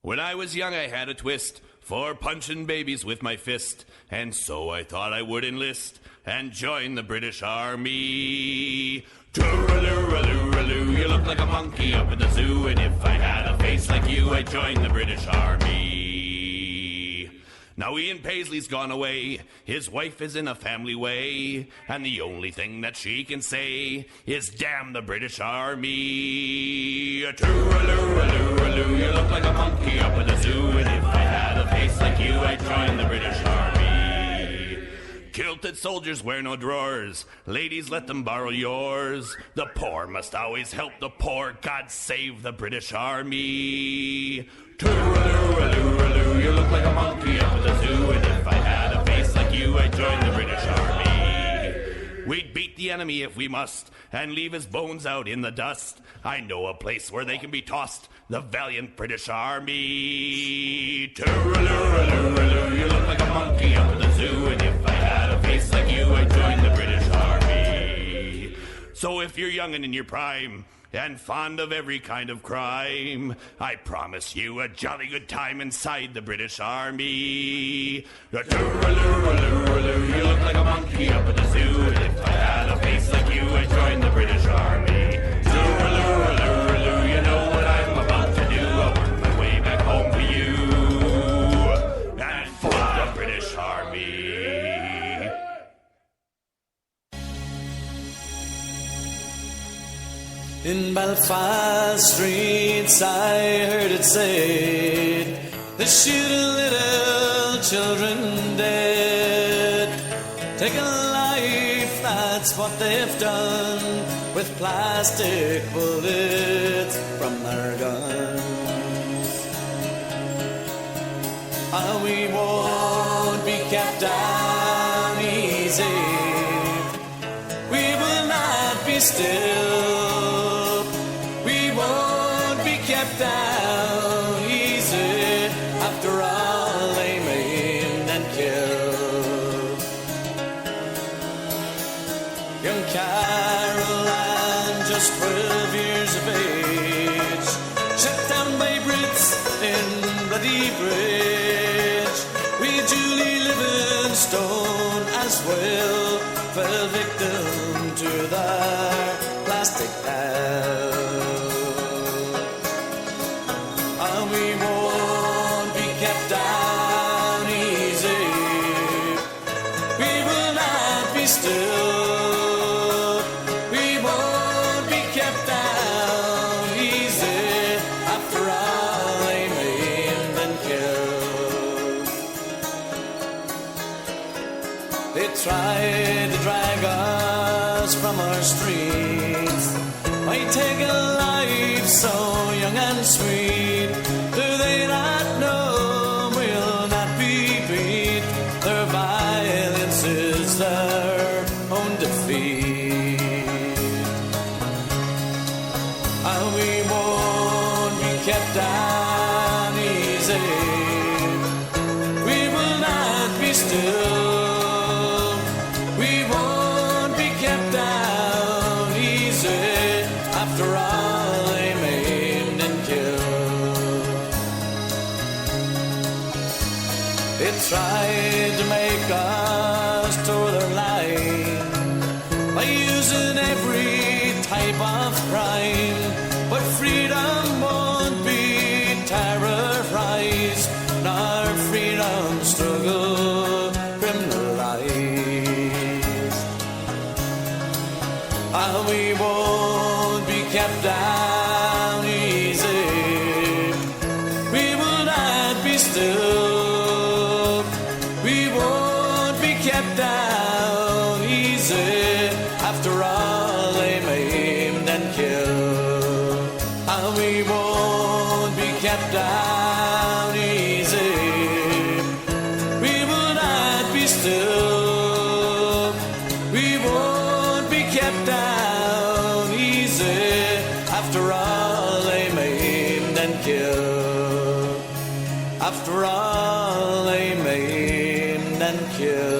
When I was young, I had a twist for punching babies with my fist, and so I thought I would enlist and join the British Army. Tooraloo, you look like a monkey up at the zoo, and if I had a face like you, I'd join the British Army. Now Ian Paisley's gone away, his wife is in a family way, and the only thing that she can say is damn the British Army. Tooraloo, you look like a monkey up at the zoo, and if I had a face like you, I'd join the British Army. Kilted soldiers wear no drawers, ladies let them borrow yours. The poor must always help the poor, God save the British Army. Tooraloo, you look like a monkey up at the zoo, and if I had a face like you, I'd join the British Army. We'd beat the enemy if we must, and leave his bones out in the dust. I know a place where they can be tossed, the valiant British Army. Tooraloo, you look like a monkey up at the zoo, and if I had a face like you, I'd join the British Army. So if you're young and in your prime, and fond of every kind of crime, I promise you a jolly good time inside the British Army. Tooraloo, you look like a monkey up at the zoo, and if I had a face like you, I'd join the British Army. Tooraloo, you know what I'm about to do. I'll work my way back home for you, and for the British Army. In Belfast streets I heard it said, they shoot little children dead. Take a life, that's what they've done, with plastic bullets from their guns. And we won't be kept down easy, we will not be still. Down easy, after all they maimed and killed. Young Caroline, just 12 years of age, shut down by Brits in Bloody Bridge. We Julie Livingstone as well fell victim to their plastic hell. We won't be kept down easy, we will not be still. We won't be kept down easy, after all they maimed and killed. They tried to drag us from our streets by taking life so young and sweet. Do they not know we'll not be beat? Their violence is their own defeat. And we won't be kept down easy, we will not They tried to make us toe their line by using every type of crime, but freedom won't be terrorized, nor freedom struggle criminalized. And we won't be kept down easy. We will not be still. We won't be kept down easy. After all, they maimed and killed. And we won't be kept down easy. We will not be still. We won't be kept down easy. After all, they maimed and killed. After all, they maimed and killed.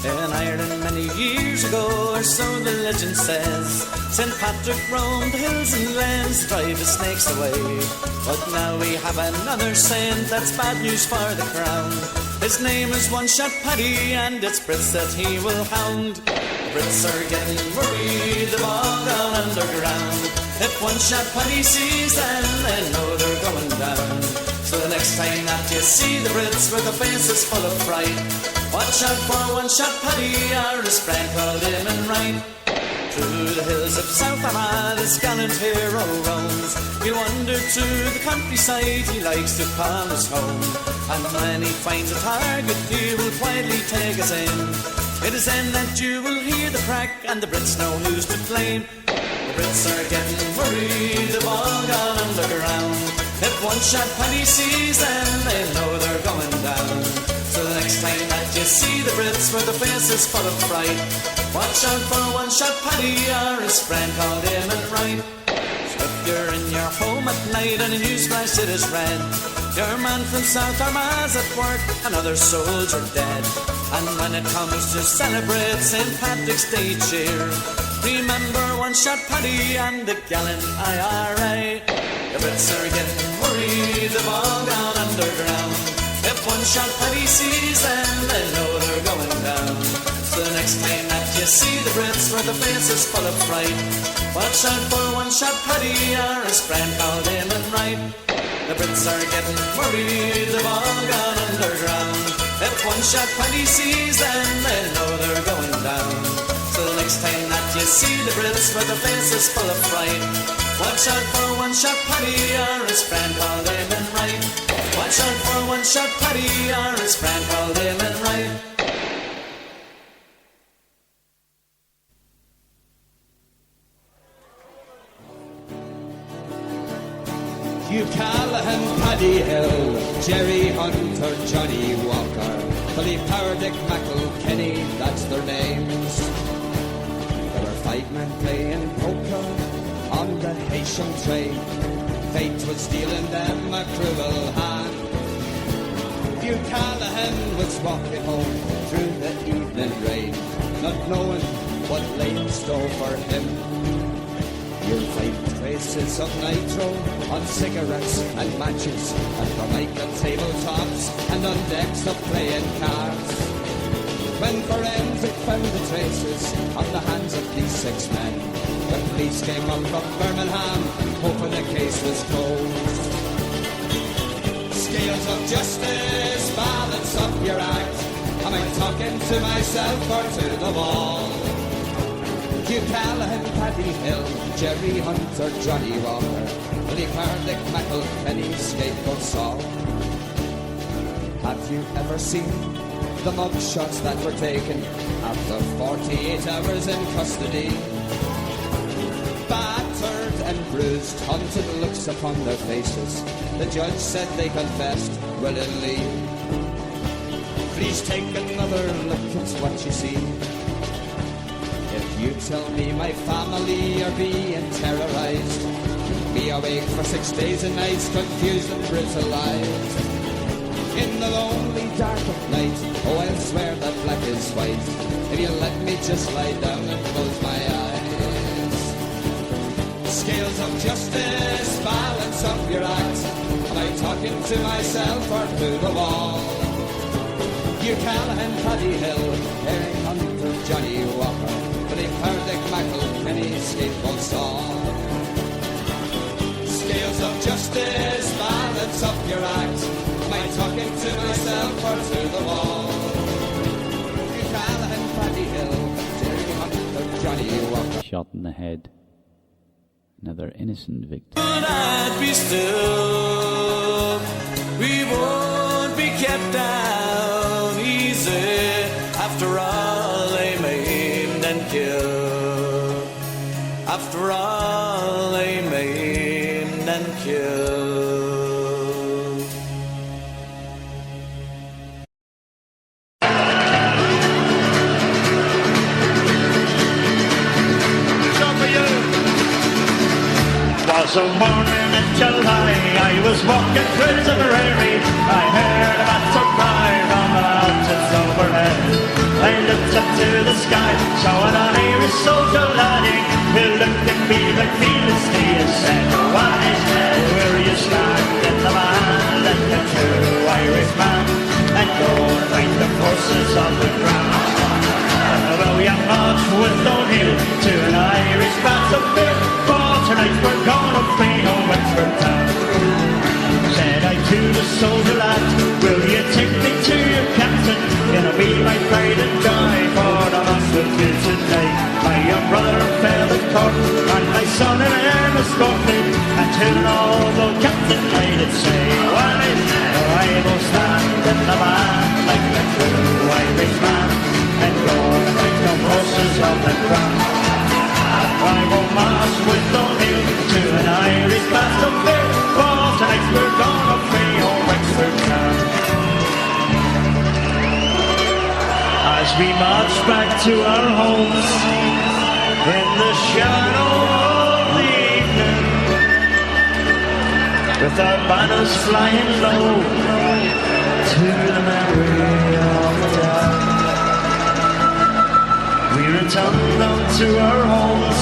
In Ireland many years ago, or so the legend says, St. Patrick roamed the hills and glens, drive the snakes away. But now we have another saint, that's bad news for the crown. His name is One-Shot Paddy, and it's Brits that he will hound. The Brits are getting worried, they've all gone underground. If One-Shot Paddy sees them, they know they're going down. So the next time that you see the Brits with their faces full of fright, watch out for One-Shot Paddy, or his friend called him and right. Through the hills of South Armagh, this gallant hero roams. He'll wander to the countryside, he likes to call his home. And when he finds a target, he will quietly take us in. It is then that you will hear the crack, and the Brits know who's to blame. The Brits are getting worried, they've all gone underground. If One-Shot Paddy sees them, they know they're going down. So the next time that you see the Brits with their faces full of fright, watch out for One-Shot Paddy, or his friend called him and right. So if you're in your home at night and a newsflash it is read, your man from South Armagh's at work, another soldier dead. And when it comes to celebrate St. Patrick's Day cheer, remember One-Shot Paddy and the gallant IRA. The Brits are getting worried, they've all gone underground. If One-Shot Paddy sees them, they know they're going down. So the next time that you see the Brits with their faces full of fright, watch out for One-Shot Paddy, or his friend called him and right. The Brits are getting worried, they've all gone underground. If One-Shot Paddy sees them, they know they're going down. So the next time that you see the Brits with their faces full of fright, watch out for One-Shot Paddy, or his friend called him and right. Watch out for One-Shot Paddy, or his friend called him and right. Hugh Callahan, Paddy Hill, Jerry Hunter, Johnny Walker, Billy Power, Dick McElkenny, that's their names. There were 5 men playing poker on the Haitian train. Fate was dealing them a cruel hand. Hugh Callahan was walking home through the evening rain, not knowing what lay in store for him. You'll find traces of nitro on cigarettes and matches, and formica tabletops and on decks of playing cards. When forensic found the traces on the hands of these 6 men, the police came up from Birmingham, hoping the case was closed. Scales of justice, balance up your act. Am I talking to myself or to the wall? Hugh Callahan, Paddy Hill, Jerry Hunter, Johnny Walker, Billy Pardick, McElkenny, Scapegoat Saul. Have you ever seen the mug shots that were taken after 48 hours in custody? Battered and bruised, haunted looks upon their faces. The judge said they confessed willingly. Please take another look at what you see. If you tell me my family are being terrorized, be awake for 6 days and nights, confused and brutalized. In the lonely dark of night, oh, I'll swear that black is white. will you let me just lie down and close my eyes? Scales of justice, balance of your act. Am I talking to myself or to the wall? You Callahan, Paddy Hill, Harry Hunter, Johnny Walker, Billy Pardick, Mackle, Kenny, Skateboard Saw. Scales of justice, balance of your act. Am I talking to myself or to the wall? You Callahan, Paddy Hill, Harry Hunter, Johnny Walker. Shot in the head. Another innocent victim. Would I be still? We won't be kept down easy. After all, they maimed and killed. After all, they maimed and killed. Was a morning in July, I was walking through the prairie. I heard a battle cry from the mountains overhead. I looked up to the sky, saw an Irish soldier laddie who looked at me like Felicity and said, "What is that? Will you stand in the man and the true Irishman and go and fight the forces of the ground?" Well, we marched with O'Neill to an Irish battlefield. Tonight we're gonna play on Wexford town. Said I to the soldier lad, will you take me to your captain? It'll be my pride and joy, for the master did today. My young brother fell in court, and my son in earnest got me. And to an old captain I did say, "Why, I will stand in the man like the true Irishman, and go and fight the forces of the crown. I will march with O'Neill to an Irish battlefield, for tonight we're gonna play on Wexford town." As we march back to our homes in the shadow of the evening, with our banners flying low to the memory of the dead, we return down to our homes,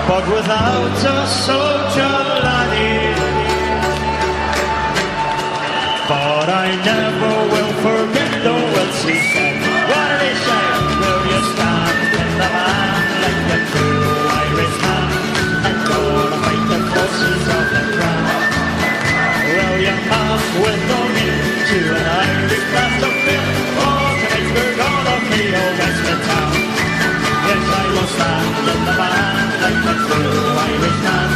but without a soldier laddie. But I never will forget the words he said. What did he say? Will you stand in the man like the true Irishman and go to fight the forces of the crown? Will you march with O'Neill to an Irish battlefield? Oh, tonight we're gonna play old Wexford town. Yes, I will stand in the man like the true Irishman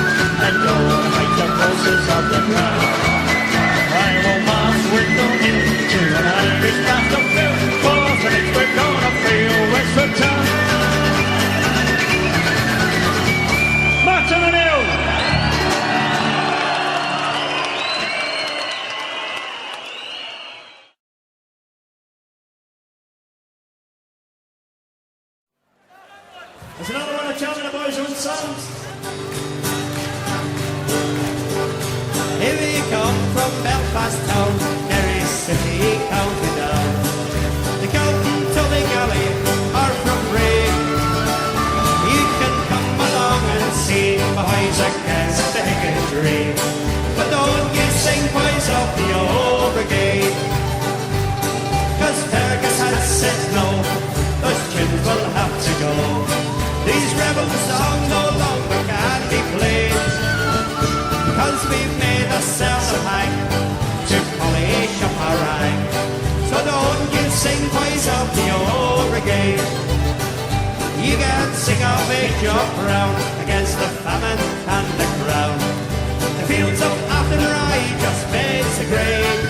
and go and fight the forces of the crown. I will march with O'Neill to an Irish battlefield, for tonight we're gonna play old Wexford town. Martin O'Neill! There's another one of John and the boys' own songs. Here we come from Belfast town, Derry City, County Down. The County to the Galley are from Bray. You can come along and see my boys against the Hickory. But don't you sing boys of the old brigade, 'cause Fergus has said no, those tunes will have to go. These rebel songs no longer can be played, 'cause we've made ourselves a hang to polish up our rank. So don't you sing boys of the old brigade. You can sing of Age of Brown against the famine and the crown. The fields of Athenry just fades the grave.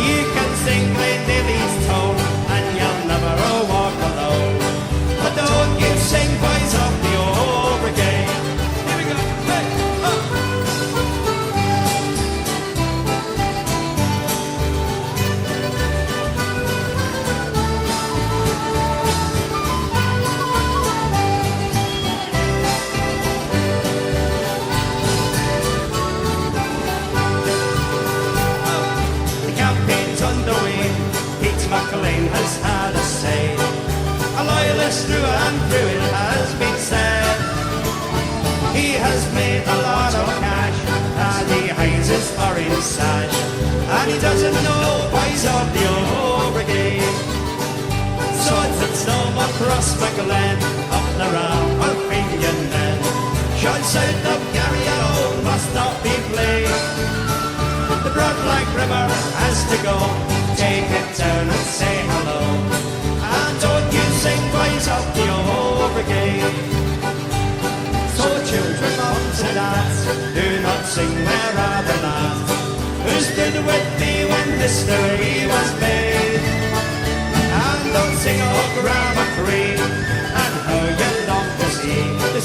You can sing Glendavy's tone and you'll never walk alone. But don't you sing boys of the old brigade. Here we go. Hey, up. The campaign's underway. It's my this through and through it has been said. He has made a lot of cash, and he hides his orange sash, and he doesn't know why's of the old brigade. So it's no more Crossmaglen, up the ram or Finian then. Shot south of Gary alone must not be played. The broad black river has to go, take it down and say hello. And don't you sing boys of the old brigade. So children, moms and dads, do not sing where are the lads who stood with me when history was made. And don't sing of Grammar Creek and how you long to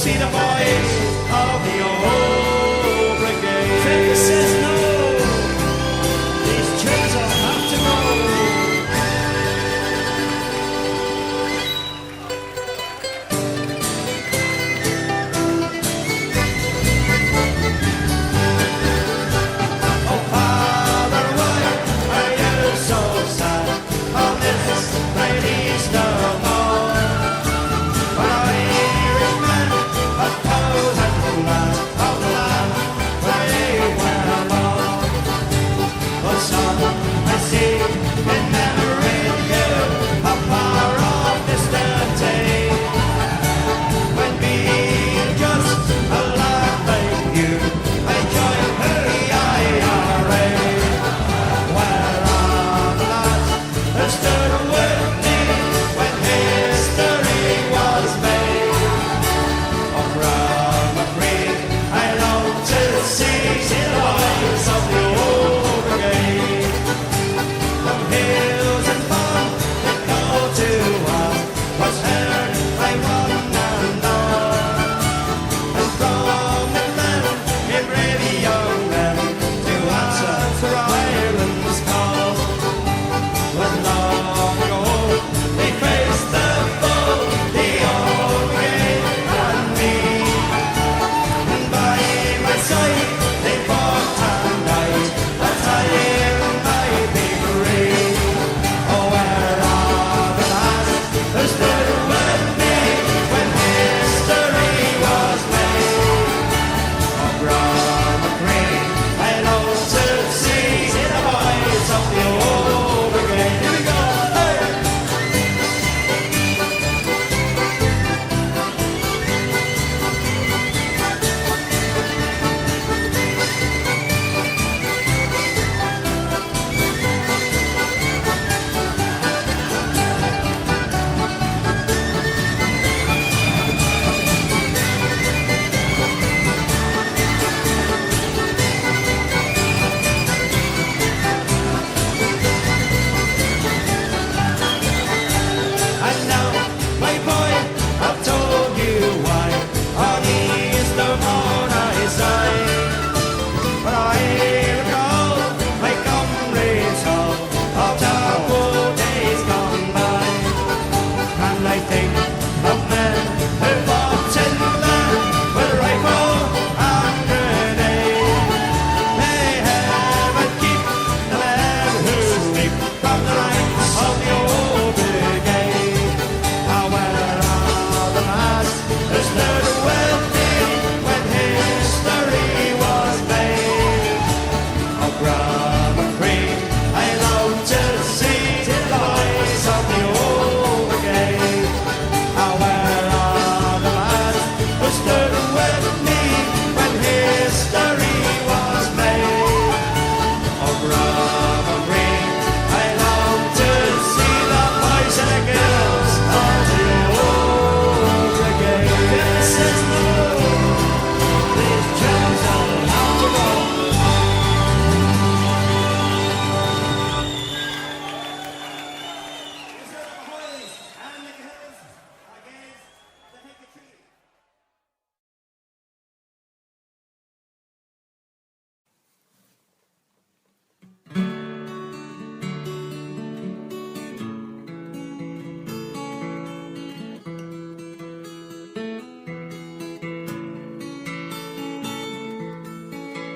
see the boys of the old brigade. Trevor says no, these tunes will have to go. Oh, Father, why are you so sad on this bright Easter morn? When Irishmen of cows and lads of the land where they were born. Oh, son, I see in memory of you a far off distant day, when being just a lad like you, I joined the IRA. Where are the lads who stood with me when history was made? Oh, Grammar Creek, I long to see the boys of the old brigade. From hills and fun that go to us was heard by one and all. And from the men, a brave young men, to answer for Ireland's call. When long ago they faced the foe, the old brigade and me. And by my side they fought and died, that I might be free. Oh, where are the lads who stood with me when history was made? Oh, Grammar Creek, I long to see the boys of the old brigade. Here we go, hey! And now, my boy, I've told you why on Easter morn I sigh. But I recall my comrades all of the old days gone by, and I think of men who fought in land with rifle and grenade. May heaven keep the men who sleep from the ranks of the old brigade. Ah, where are the lads who stood with me when history was made? Oh, Grammar Creek, I long to see the boys of the old brigade. Ah, where are the lads who stood with me when history was made? Oh, Grammar Creek, I long to see the boys and girls of the old brigade. It says no, these tunes will have to go.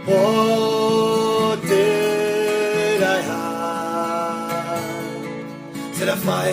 What did I have to the final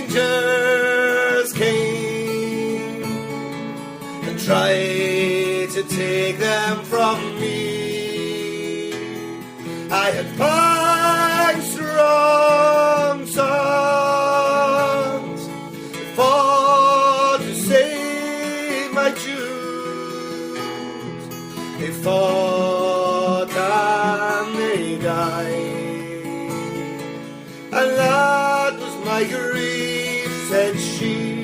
strangers came and tried to take them from me. I had 5 strong sons that fought to save my Jews. They fought and they died, and that was my grief, said she.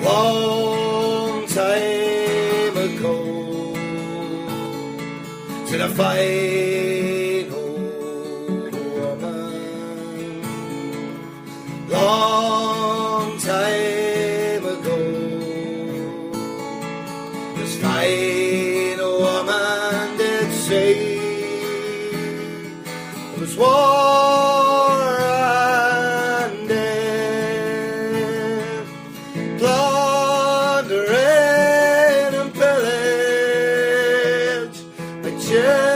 Long time ago, to the fine old woman. Long time ago, this fine woman did say it was war and death, plundering and pillage, my children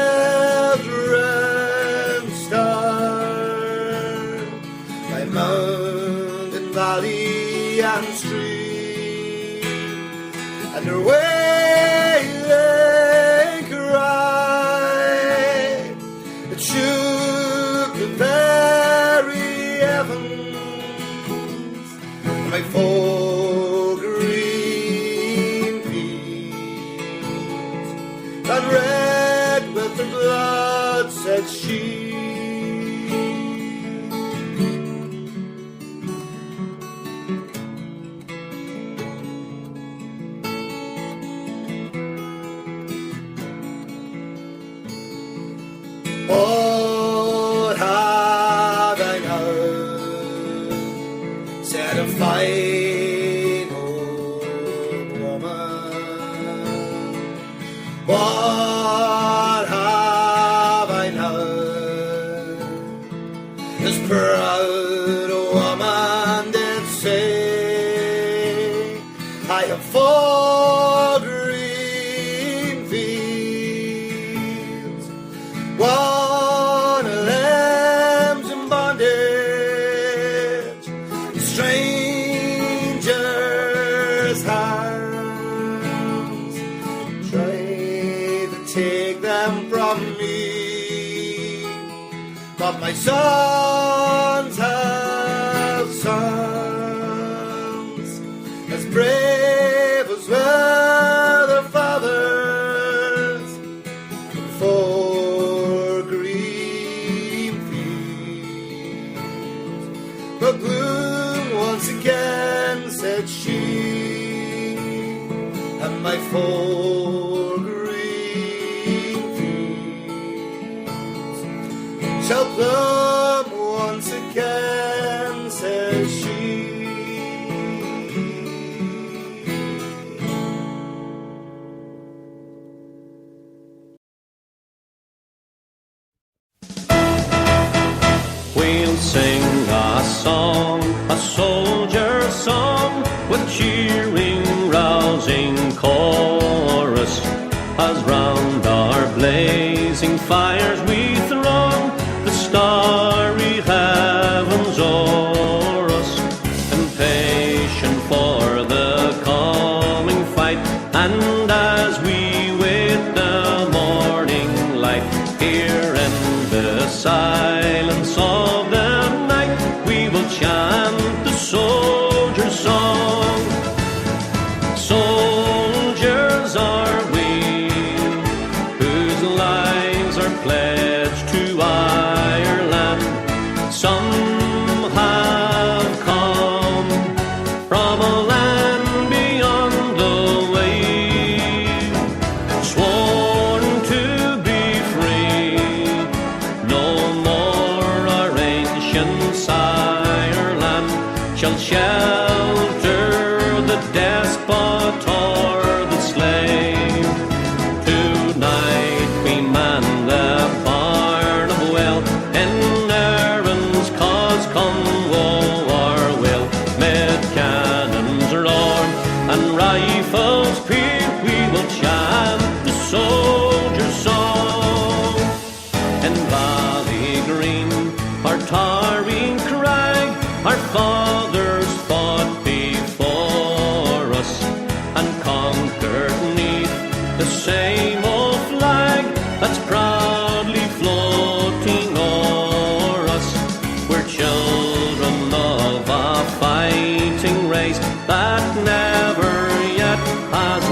starved by mountain, valley, and stream, and their wailing cry it shook the very heavens. My full green fields and red with the blood, said she. What have I now? Said a fine old woman. What have I now? This proud woman did say, I have 4 green fields, 1 of them's in bondage, strangers' hands try to take them from me, but my sons have sons as brave as were their fathers. 4 green fields but bloom once again, said she, and my 4 green fields shall bloom once again, says she. We'll sing a song, a soldier's song, with cheering, rousing chorus, as round our blazing fires we throng the starry heavens o'er us, impatient for the coming fight, and as we wait the morning light, here in the silence of the night, we will chant the soldier's song. Soldiers are we, whose lives are pledged that never yet has